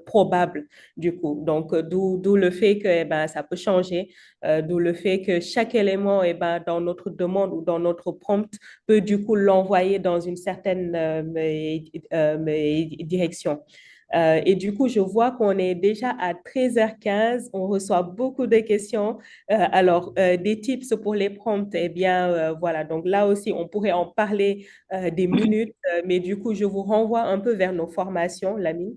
probables, du coup. Donc, d'où le fait que, eh ben, ça peut changer, d'où le fait que chaque élément, eh ben, dans notre demande ou dans notre prompt peut, du coup, l'envoyer dans une certaine direction. Et du coup, je vois qu'on est déjà à 13h15. On reçoit beaucoup de questions. Des tips pour les prompts, eh bien, voilà. Donc là aussi, on pourrait en parler des minutes, mais du coup, je vous renvoie un peu vers nos formations, Lamine.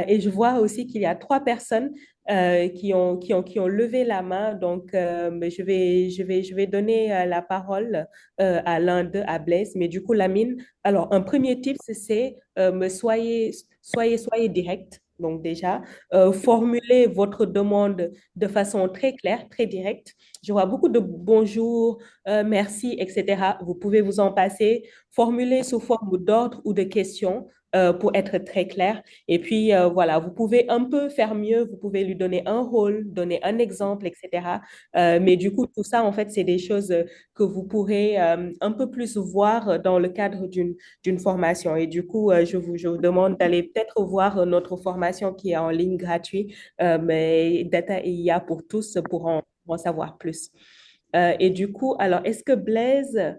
Et je vois aussi qu'il y a 3 personnes qui ont levé la main. Donc, mais je vais donner la parole à l'un d'eux, à Blaise. Mais du coup, Lamine, alors, un premier tip, c'est soyez direct. Donc, déjà, formulez votre demande de façon très claire, très directe. Je vois beaucoup de bonjour, merci, etc. Vous pouvez vous en passer. Formulez sous forme d'ordre ou de questions pour être très clair. Et puis, voilà, vous pouvez un peu faire mieux. Vous pouvez lui donner un rôle, donner un exemple, etc. Mais du coup, tout ça, en fait, c'est des choses que vous pourrez un peu plus voir dans le cadre d'une formation. Et du coup, je vous demande d'aller peut-être voir notre formation qui est en ligne gratuite, mais Data et IA pour tous pour en savoir plus. Et du coup, alors, est-ce que Blaise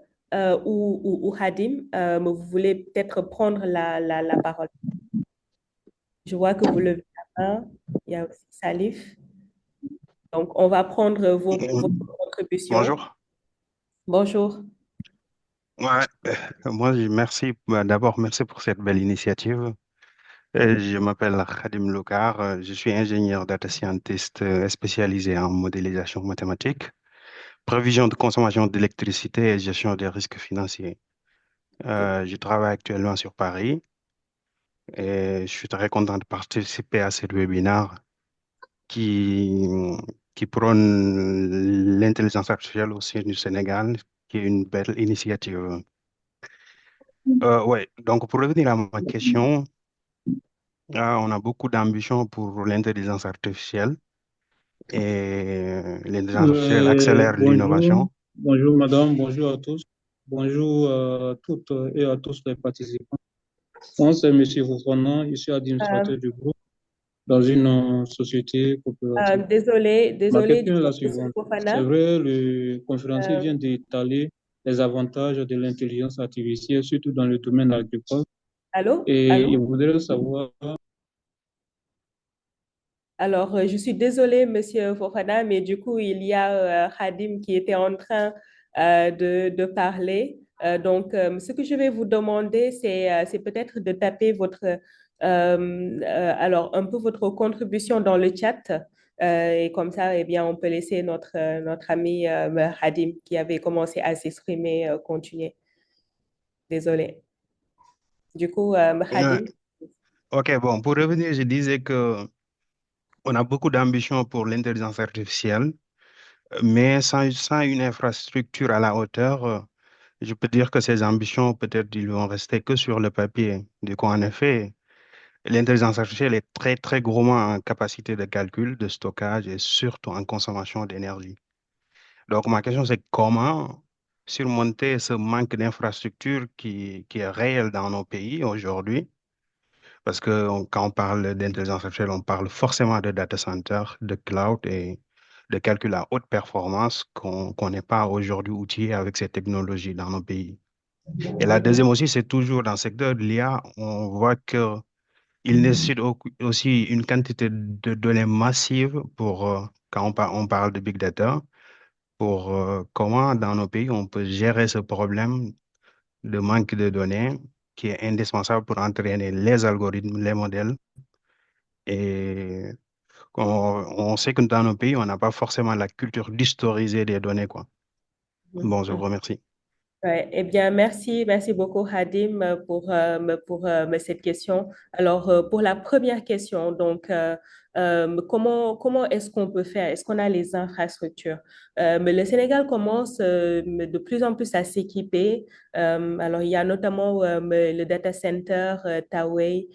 ou Hadim, vous voulez peut-être prendre la parole? Je vois que vous levez la main. Il y a aussi Salif. Donc, on va prendre vos contributions. Bonjour. Bonjour. Ouais, moi, merci. D'abord, merci pour cette belle initiative. Je m'appelle Khadim Lokar. Je suis ingénieur data scientist spécialisé en modélisation mathématique, prévision de consommation d'électricité et gestion des risques financiers. Je travaille actuellement sur Paris et je suis très content de participer à ce webinaire qui, qui prône l'intelligence artificielle au sein du Sénégal, qui est une belle initiative. Ouais, donc pour revenir à ma question, on a beaucoup d'ambition pour l'intelligence artificielle et l'intelligence artificielle accélère Bonjour, l'innovation. bonjour madame, bonjour à tous, bonjour à toutes et à tous les participants. Moi, c'est Monsieur Fofana, je suis Euh, administrateur du groupe dans une société coopérative. Ma désolé, question du est coup, la Monsieur suivante. C'est Fofana. vrai, le conférencier Euh, vient d'étaler les avantages de l'intelligence artificielle, surtout dans le domaine agricole. allô? Et il Allô? voudrait savoir. Alors, je suis désolée, Monsieur Fofana, mais du coup, il y a Hadim qui était en train de parler. Ce que je vais vous demander, c'est peut-être de taper alors un peu votre contribution dans le chat. Et comme ça, eh bien, on peut laisser notre ami Hadim qui avait commencé à s'exprimer continuer. Désolée. Du coup, Ouais, Hadim. Ok, bon, pour revenir, je disais que on a beaucoup d'ambition pour l'intelligence artificielle, mais sans une infrastructure à la hauteur, je peux dire que ces ambitions, peut-être, ils vont rester que sur le papier. Du coup, en effet, l'intelligence artificielle est très, très gourmand en capacité de calcul, de stockage et surtout en consommation d'énergie. Donc, ma question, c'est comment surmonter ce manque d'infrastructure qui est réel dans nos pays aujourd'hui? Parce que quand on parle d'intelligence artificielle, on parle forcément de data center, de cloud et de calcul à haute performance qu'on n'est pas aujourd'hui outillé avec ces technologies dans nos pays. Et la deuxième aussi, c'est toujours dans le secteur de l'IA, on voit que il nécessite aussi une quantité de données massives pour, quand on parle de big data, pour comment dans nos pays on peut gérer ce problème de manque de données qui est indispensable pour entraîner les algorithmes, les modèles. Et on sait que dans nos pays, on n'a pas forcément la culture d'historiser des données, quoi. Bon, je vous remercie. Ouais, eh bien, merci beaucoup, Hadim, pour cette question. Alors, pour la première question, donc, comment est-ce qu'on peut faire? Est-ce qu'on a les infrastructures? Mais le Sénégal commence de plus en plus à s'équiper. Alors, il y a notamment le data center Tawey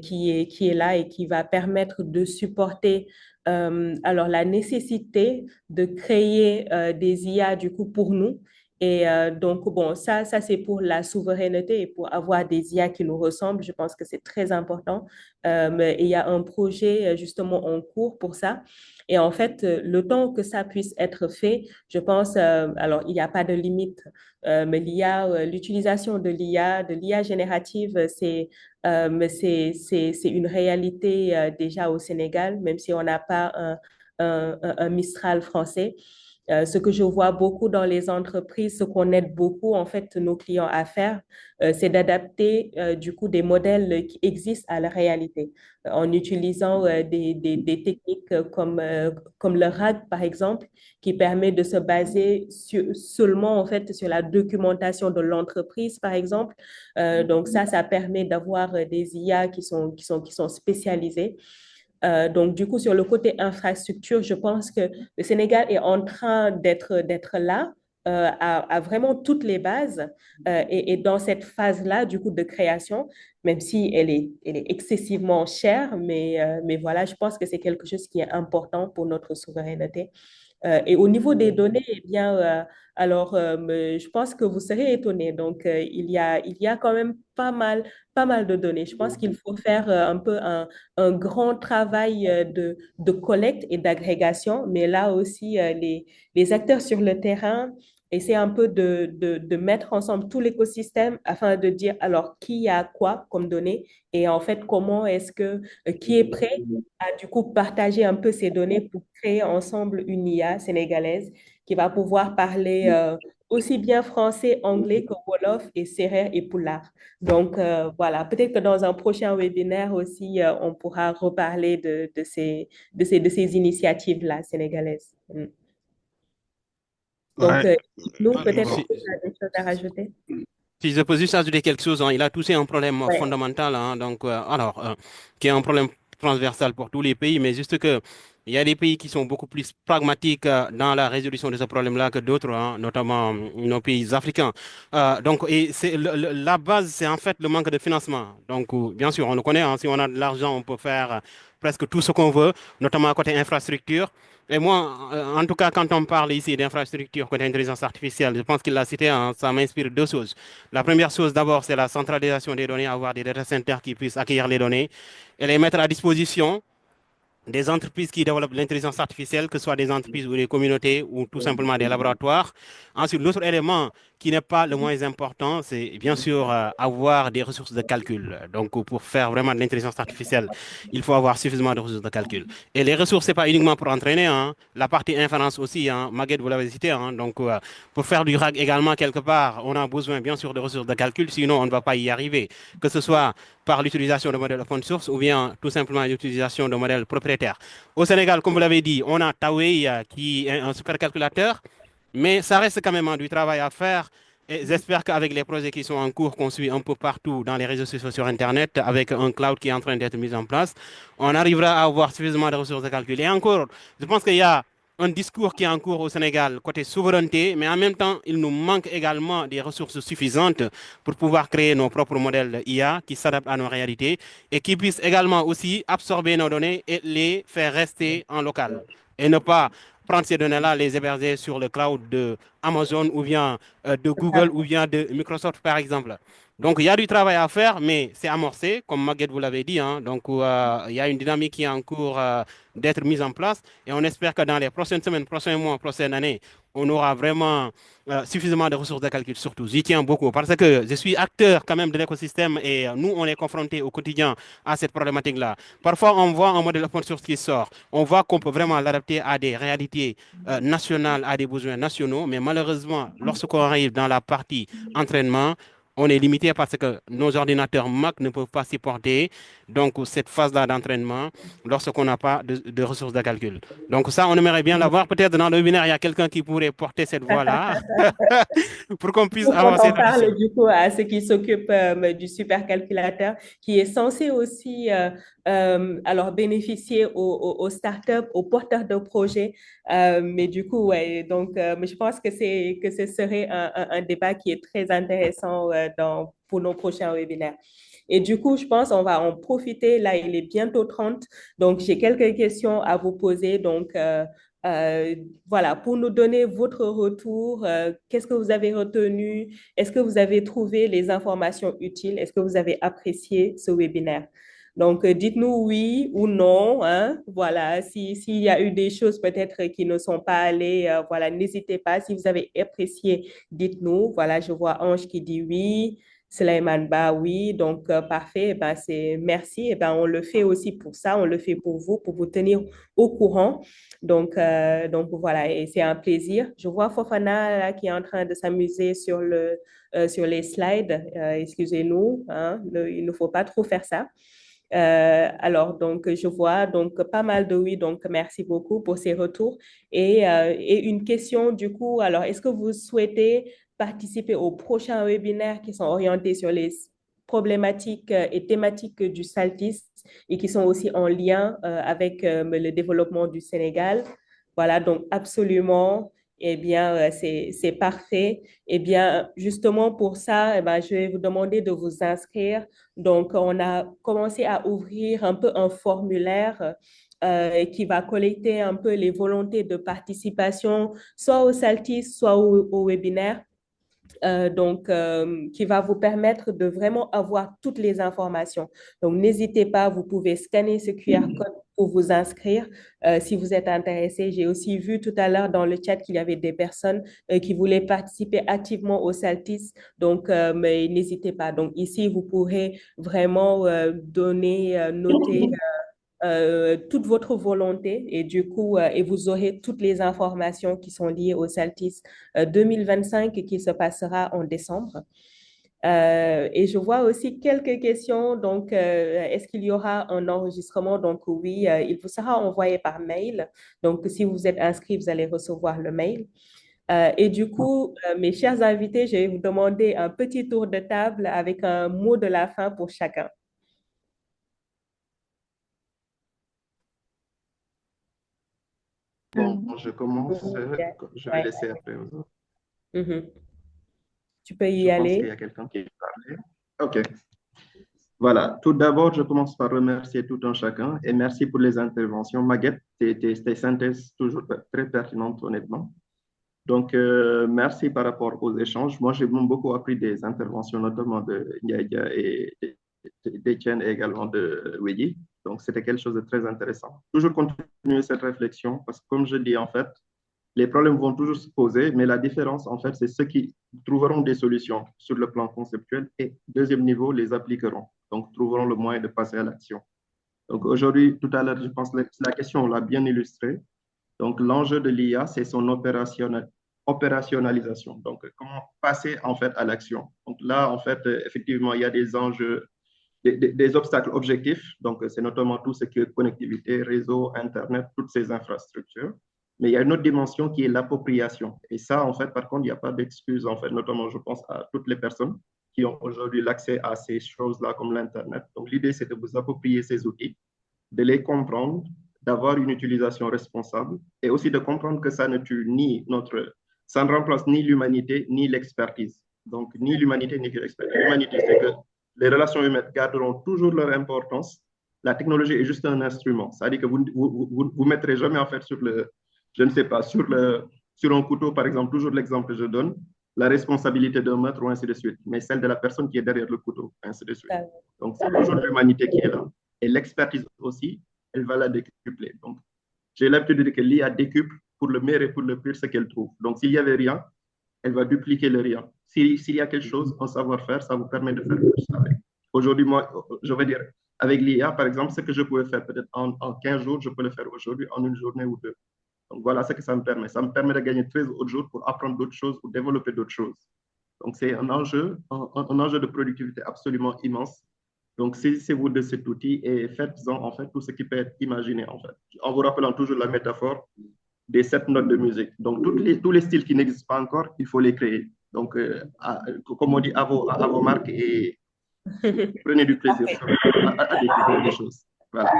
qui est là et qui va permettre de supporter alors la nécessité de créer des IA du coup pour nous. Et donc, bon, ça c'est pour la souveraineté et pour avoir des IA qui nous ressemblent. Je pense que c'est très important. Mais il y a un projet justement en cours pour ça. Et en fait, le temps que ça puisse être fait, je pense, alors il n'y a pas de limite, mais l'utilisation de l'IA générative, c'est une réalité déjà au Sénégal, même si on n'a pas un Mistral français. Ce que je vois beaucoup dans les entreprises, ce qu'on aide beaucoup en fait nos clients à faire, c'est d'adapter du coup des modèles qui existent à la réalité en utilisant des techniques comme le RAG par exemple, qui permet de se baser seulement en fait sur la documentation de l'entreprise par exemple. Donc ça permet d'avoir des IA qui sont spécialisées. Donc, du coup, sur le côté infrastructure, je pense que le Sénégal est en train d'être là, à vraiment toutes les bases et dans cette phase-là, du coup, de création, même si elle est excessivement chère, mais voilà, je pense que c'est quelque chose qui est important pour notre souveraineté. Et au niveau des données, eh bien, je pense que vous serez étonnés. Donc, il y a quand même pas mal de données. Je pense qu'il faut faire un peu un grand travail de collecte et d'agrégation, mais là aussi, les acteurs sur le terrain essaient un peu de mettre ensemble tout l'écosystème afin de dire alors qui a quoi comme données et en fait comment est-ce que qui est prêt à du coup partager un peu ces données pour créer ensemble une IA sénégalaise qui va pouvoir parler aussi bien français, anglais que Wolof et Serer et Pulaar. Donc voilà, peut-être que dans un prochain webinaire aussi, on pourra reparler de ces initiatives-là sénégalaises. Mm. Donc, Ouais, nous, peut-être que Si, tu as des choses à rajouter. si je peux juste ajouter quelque chose, hein, il a touché un problème Ouais. fondamental, hein, qui est un problème transversal pour tous les pays, mais juste que il y a des pays qui sont beaucoup plus pragmatiques dans la résolution de ce problème-là que d'autres, hein, notamment nos pays africains. Et c'est la base, c'est en fait le manque de financement. Donc, bien sûr, on le connaît, hein, si on a de l'argent, on peut faire presque tout ce qu'on veut, notamment à côté infrastructure. Et moi, en tout cas, quand on parle ici d'infrastructure côté intelligence artificielle, je pense qu'il l'a cité, hein, ça m'inspire deux choses. La première chose, d'abord, c'est la centralisation des données, avoir des data centers qui puissent accueillir les données et les mettre à disposition des entreprises qui développent l'intelligence artificielle, que ce soit des entreprises ou des communautés ou tout simplement des laboratoires. Ensuite, l'autre élément qui n'est pas le moins important, c'est bien sûr avoir des ressources de calcul. Donc, pour faire vraiment de l'intelligence artificielle, il faut avoir suffisamment de ressources de calcul. Et les ressources, c'est pas uniquement pour entraîner, hein. La partie inference aussi, hein. Maguette, vous l'avez cité, hein. Donc, pour faire du RAG également, quelque part, on a besoin bien sûr de ressources de calcul, sinon on ne va pas y arriver. Que ce soit par l'utilisation de modèles open source ou bien tout simplement l'utilisation de modèles propriétaires. Au Sénégal, comme vous l'avez dit, on a Tawei qui est un supercalculateur, mais ça reste quand même du travail à faire Et j'espère qu'avec les projets qui sont en cours, qu'on suit un peu partout dans les réseaux sociaux sur Internet, avec un cloud qui est en train d'être mis en place, on arrivera à avoir suffisamment de ressources de calcul. Et encore, je pense qu'il y a un discours qui est en cours au Sénégal côté souveraineté, mais en même temps, il nous manque également des ressources suffisantes pour pouvoir créer nos propres modèles IA qui s'adaptent à nos réalités et qui puissent également aussi absorber nos données et les faire rester en local. Et ne pas prendre ces données-là, les héberger sur le cloud de Amazon ou bien de Google ou bien de Microsoft, par exemple. Donc, il y a du travail à faire, mais c'est amorcé, comme Maguette vous l'avait dit, hein. Donc, il y a une dynamique qui est en cours d'être mise en place et on espère que dans les prochaines semaines, prochains mois, prochaines années, on aura vraiment suffisamment de ressources de calcul, surtout. J'y tiens beaucoup parce que je suis acteur quand même de l'écosystème et nous, on est confrontés au quotidien à cette problématique-là. Parfois, on voit un modèle open source qui sort. On voit qu'on peut vraiment l'adapter à des réalités nationales, à des besoins nationaux, mais malheureusement, lorsqu'on arrive dans la partie entraînement, on est limité parce que nos ordinateurs Mac ne peuvent pas supporter donc cette phase-là d'entraînement lorsqu'on n'a pas de ressources de calcul. Donc ça, on aimerait bien l'avoir. Peut-être dans le webinaire, il y a quelqu'un qui pourrait porter cette voix-là pour qu'on puisse Quand avancer on là-dessus. parle du coup à ceux qui s'occupent du supercalculateur, qui est censé aussi alors bénéficier aux startups, aux porteurs de projets, mais du coup, ouais, donc mais je pense que ce serait un débat qui est très intéressant pour nos prochains webinaires. Et du coup, je pense on va en profiter. Là, il est bientôt 30, donc j'ai quelques questions à vous poser. Donc, euh, voilà, pour nous donner votre retour, qu'est-ce que vous avez retenu? Est-ce que vous avez trouvé les informations utiles? Est-ce que vous avez apprécié ce webinaire? Donc, dites-nous oui ou non, hein. Voilà, s'il y a eu des choses peut-être qui ne sont pas allées, voilà, n'hésitez pas. Si vous avez apprécié, dites-nous. Voilà, je vois Ange qui dit oui. Sulaiman Ba, oui, donc parfait, eh ben, c'est merci. Eh ben, on le fait aussi pour ça, on le fait pour vous tenir au courant. Donc voilà, et c'est un plaisir. Je vois Fofana là, qui est en train de s'amuser sur les slides. Excusez-nous, hein, il ne faut pas trop faire ça. Alors, donc, je vois donc pas mal de oui, donc merci beaucoup pour ces retours. Et une question du coup, alors, est-ce que vous souhaitez participer aux prochains webinaires qui sont orientés sur les problématiques et thématiques du SALTIS et qui sont aussi en lien avec le développement du Sénégal? Voilà, donc absolument. Eh bien, c'est parfait. Eh bien, justement pour ça, eh ben, je vais vous demander de vous inscrire. Donc, on a commencé à ouvrir un peu un formulaire qui va collecter un peu les volontés de participation, soit au SALTIS, soit au webinaire. Qui va vous permettre de vraiment avoir toutes les informations. Donc, n'hésitez pas, vous pouvez scanner ce QR code pour vous inscrire si vous êtes intéressé. J'ai aussi vu tout à l'heure dans le chat qu'il y avait des personnes qui voulaient participer activement au Saltis. Donc, mais n'hésitez pas. Donc, ici, vous pourrez vraiment donner, noter toute votre volonté et du coup, et vous aurez toutes les informations qui sont liées au Saltis 2025 qui se passera en décembre. Et je vois aussi quelques questions. Donc, est-ce qu'il y aura un enregistrement? Donc, oui, il vous sera envoyé par mail. Donc, si vous êtes inscrit, vous allez recevoir le mail. Et du coup, mes chers invités, je vais vous demander un petit tour de table avec un mot de la fin pour chacun. Bon, je commence. Je vais Ouais. laisser après aux autres. Mhm. Tu peux y Je pense qu'il y aller. a quelqu'un qui veut parler. OK. Voilà. Tout d'abord, je commence par remercier tout un chacun et merci pour les interventions. Maguette, tes synthèses toujours très pertinentes, honnêtement. Donc, merci par rapport aux échanges. Moi, j'ai beaucoup appris des interventions, notamment de Yaya et d'Etienne et également de Wedi. Donc, c'était quelque chose de très intéressant. Toujours continuer cette réflexion parce que, comme je dis, en fait, les problèmes vont toujours se poser, mais la différence, en fait, c'est ceux qui trouveront des solutions sur le plan conceptuel et, deuxième niveau, les appliqueront. Donc, trouveront le moyen de passer à l'action. Donc, aujourd'hui, tout à l'heure, je pense que la question, on l'a bien illustrée. Donc, l'enjeu de l'IA, c'est son opérationnalisation. Donc, comment passer, en fait, à l'action. Donc, là, en fait, effectivement, il y a des enjeux, des obstacles objectifs. Donc, c'est notamment tout ce qui est connectivité, réseau, Internet, toutes ces infrastructures. Mais il y a une autre dimension qui est l'appropriation. Et ça, en fait, par contre, il n'y a pas d'excuse, en fait, notamment, je pense à toutes les personnes qui ont aujourd'hui l'accès à ces choses-là comme l'Internet. Donc, l'idée, c'est de vous approprier ces outils, de les comprendre, d'avoir une utilisation responsable et aussi de comprendre que ça ne tue ni notre, ça ne remplace ni l'humanité ni l'expertise. Donc, ni l'humanité ni l'expertise. L'humanité, c'est que les relations humaines garderont toujours leur importance. La technologie est juste un instrument. C'est-à-dire que vous mettrez jamais en fait sur le, je ne sais pas, sur un couteau, par exemple, toujours l'exemple que je donne, la responsabilité d'un maître ou ainsi de suite, mais celle de la personne qui est derrière le couteau, ainsi de suite. Donc, c'est toujours l'humanité qui est là. Et l'expertise aussi, elle va la décupler. Donc, j'ai l'habitude de dire que l'IA décuple pour le meilleur et pour le pire ce qu'elle trouve. Donc, s'il n'y avait rien, elle va dupliquer le rien. S'il y a quelque chose, un savoir-faire, ça vous permet de faire plus avec. Aujourd'hui, moi, je veux dire, avec l'IA, par exemple, ce que je pouvais faire peut-être en 15 jours, je peux le faire aujourd'hui en une journée ou deux. Donc, voilà ce que ça me permet. Ça me permet de gagner 13 autres jours pour apprendre d'autres choses ou développer d'autres choses. Donc, c'est un enjeu de productivité absolument immense. Donc, saisissez-vous de cet outil et faites-en en fait tout ce qui peut être imaginé en fait. En vous rappelant toujours la métaphore des 7 notes de musique. Donc, tous les styles qui n'existent pas encore, il faut les créer. Donc, comme on dit, à vos marques et prenez du plaisir à découvrir des choses. Voilà.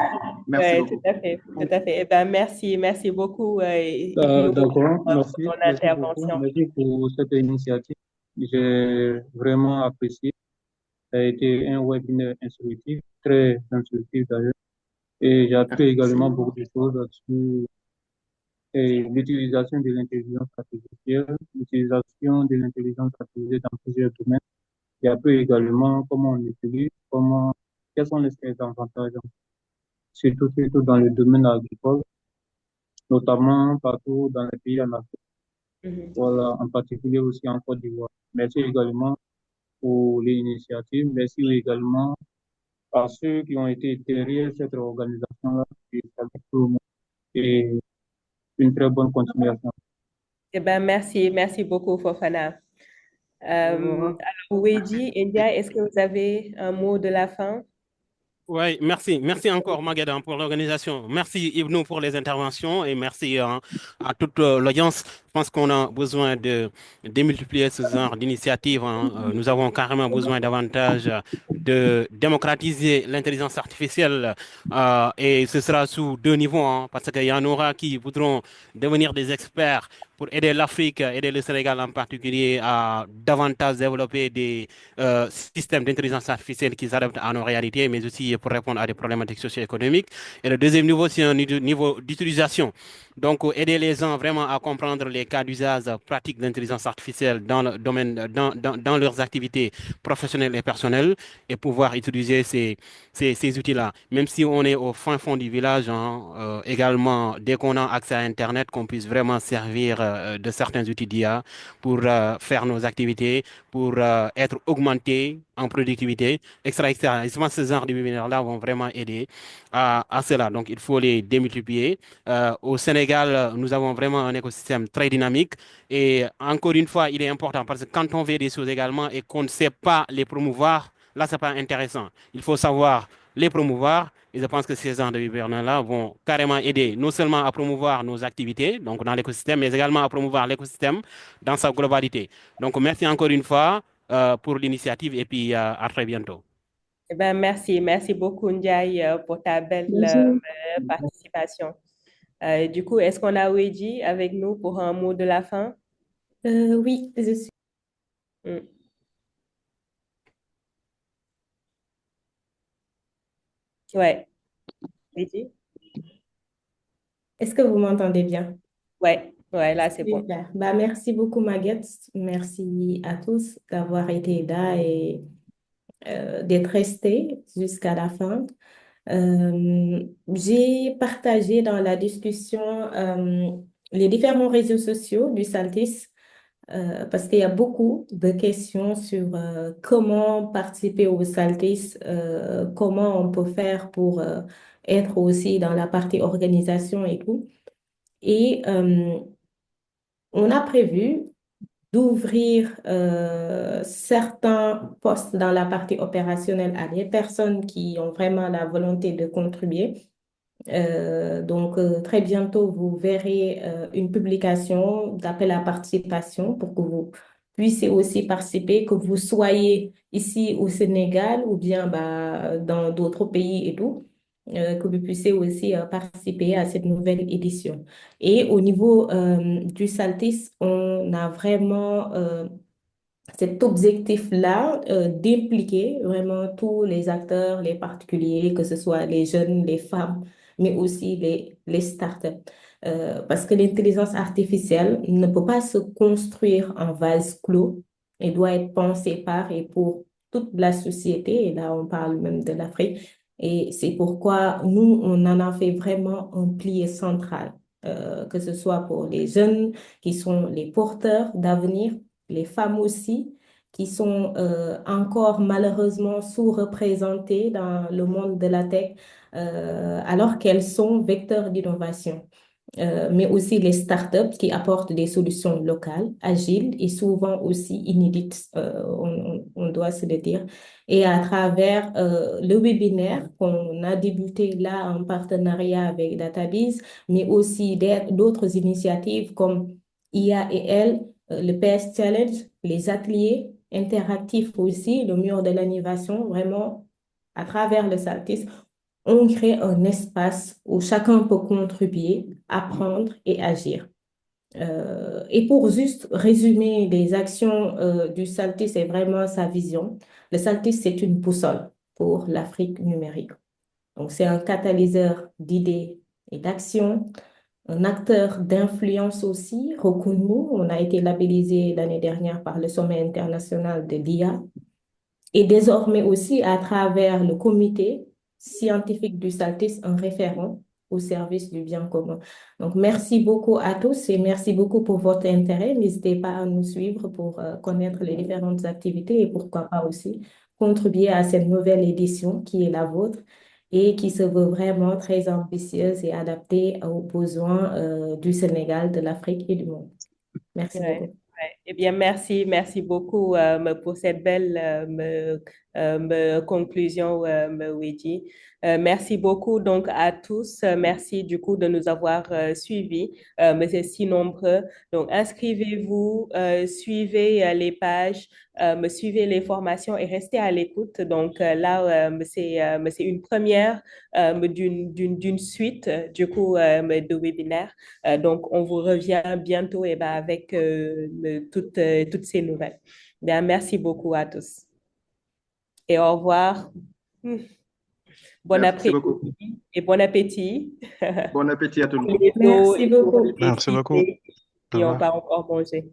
Merci Ouais, beaucoup. tout à fait, tout à fait. Eh ben, merci beaucoup, Ibnou, D'accord, pour merci, ton merci beaucoup. intervention. Merci pour cette initiative. J'ai vraiment apprécié. Ça a été un webinaire instructif, très instructif d'ailleurs. Et j'ai appris également beaucoup de choses sur l'utilisation de l'intelligence artificielle, l'utilisation de l'intelligence artificielle dans plusieurs domaines. J'ai appris également comment on l'utilise, quels sont les avantages, surtout dans le domaine agricole, notamment partout dans les pays en Afrique. Mhm. Voilà, en particulier aussi en Côte d'Ivoire. Merci également pour l'initiative. Merci également à ceux qui ont été derrière cette organisation-là. Et une très bonne continuation. Eh ben, merci beaucoup, Fofana. Alors, Wedi, India, est-ce que vous avez un mot de la fin? Oui, merci. Merci encore, Magadan, pour l'organisation. Merci, Ibnou, pour les interventions et merci à toute l'audience. Je pense qu'on a besoin de démultiplier ce genre d'initiatives, hein. Nous avons carrément besoin davantage de démocratiser l'intelligence artificielle et ce sera sous 2 niveaux, hein, parce qu'il y en aura qui voudront devenir des experts pour aider l'Afrique, aider le Sénégal en particulier à davantage développer des systèmes d'intelligence artificielle qui s'adaptent à nos réalités, mais aussi pour répondre à des problématiques socio-économiques. Et le deuxième niveau, c'est un niveau d'utilisation. Donc, aider les gens vraiment à comprendre les cas d'usage pratiques d'intelligence artificielle dans le domaine, dans leurs activités professionnelles et personnelles et pouvoir utiliser ces outils-là. Même si on est au fin fond du village, hein, également, dès qu'on a accès à Internet, qu'on puisse vraiment servir de certains outils d'IA pour faire nos activités, pour être augmenté en productivité, etc., etc. Et souvent, ce genre de webinaires-là vont vraiment aider à cela. Donc, il faut les démultiplier. Au Sénégal, nous avons vraiment un écosystème très dynamique. Et encore une fois, il est important parce que quand on fait des choses également et qu'on ne sait pas les promouvoir, là, ce n'est pas intéressant. Il faut savoir les promouvoir. Et je pense que ces genres de webinaires-là vont carrément aider non seulement à promouvoir nos activités, donc dans l'écosystème, mais également à promouvoir l'écosystème dans sa globalité. Donc, merci encore une fois pour l'initiative et puis à très bientôt. Eh ben, merci beaucoup, Ndiaye, pour ta belle Bonjour. participation. Du coup, est-ce qu'on a Wedi avec nous pour un mot de la fin? Oui, je suis. Mm. Ouais, Wedi? Est-ce que vous m'entendez bien? Ouais, là, c'est bon. Super. Bah, merci beaucoup, Maguette. Merci à tous d'avoir été là et d'être restés jusqu'à la fin. J'ai partagé dans la discussion les différents réseaux sociaux du Saltis parce qu'il y a beaucoup de questions sur comment participer au Saltis, comment on peut faire pour être aussi dans la partie organisation et tout. Et on a prévu d'ouvrir certains postes dans la partie opérationnelle à des personnes qui ont vraiment la volonté de contribuer. Très bientôt, vous verrez une publication d'appel à participation pour que vous puissiez aussi participer, que vous soyez ici au Sénégal ou bien bah, dans d'autres pays et tout, que vous puissiez aussi participer à cette nouvelle édition. Et au niveau du Saltis, on a vraiment cet objectif-là d'impliquer vraiment tous les acteurs, les particuliers, que ce soit les jeunes, les femmes, mais aussi les startups. Parce que l'intelligence artificielle ne peut pas se construire en vase clos et doit être pensée par et pour toute la société. Et là, on parle même de l'Afrique. Et c'est pourquoi nous, on en a fait vraiment un pilier central, que ce soit pour les jeunes qui sont les porteurs d'avenir, les femmes aussi, qui sont encore malheureusement sous-représentées dans le monde de la tech, alors qu'elles sont vecteurs d'innovation. Mais aussi les startups qui apportent des solutions locales, agiles et souvent aussi inédites, on doit se le dire. Et à travers le webinaire qu'on a débuté là en partenariat avec DataBiz, mais aussi d'autres initiatives comme IA et elle, le PS Challenge, les ateliers interactifs aussi, le mur de l'innovation, vraiment, à travers le Saltis, on crée un espace où chacun peut contribuer, apprendre et agir. Et pour juste résumer les actions du Saltis, c'est vraiment sa vision. Le Saltis, c'est une boussole pour l'Afrique numérique. Donc, c'est un catalyseur d'idées et d'actions, un acteur d'influence aussi reconnu. On a été labellisé l'année dernière par le Sommet international de l'IA et désormais aussi à travers le comité scientifique du SALTIS, un référent au service du bien commun. Donc, merci beaucoup à tous et merci beaucoup pour votre intérêt. N'hésitez pas à nous suivre pour connaître les différentes activités et pourquoi pas aussi contribuer à cette nouvelle édition qui est la vôtre et qui se veut vraiment très ambitieuse et adaptée aux besoins du Sénégal, de l'Afrique et du monde. Merci Ouais, beaucoup. ouais. Eh bien, merci beaucoup pour cette belle conclusion, Luigi. Merci beaucoup donc à tous. Merci du coup de nous avoir suivis, mais c'est si nombreux. Donc, inscrivez-vous, suivez les pages, me suivez les formations et restez à l'écoute. Donc là, c'est une première d'une suite du coup de webinaires. Donc, on vous revient bientôt et ben, avec toutes ces nouvelles. Bien, merci beaucoup à tous et au revoir. Bon Merci après-midi beaucoup. et bon appétit. Bon appétit à tout le monde. Les eaux Merci et pour beaucoup. les Merci beaucoup. décider Au si on revoir. va encore manger.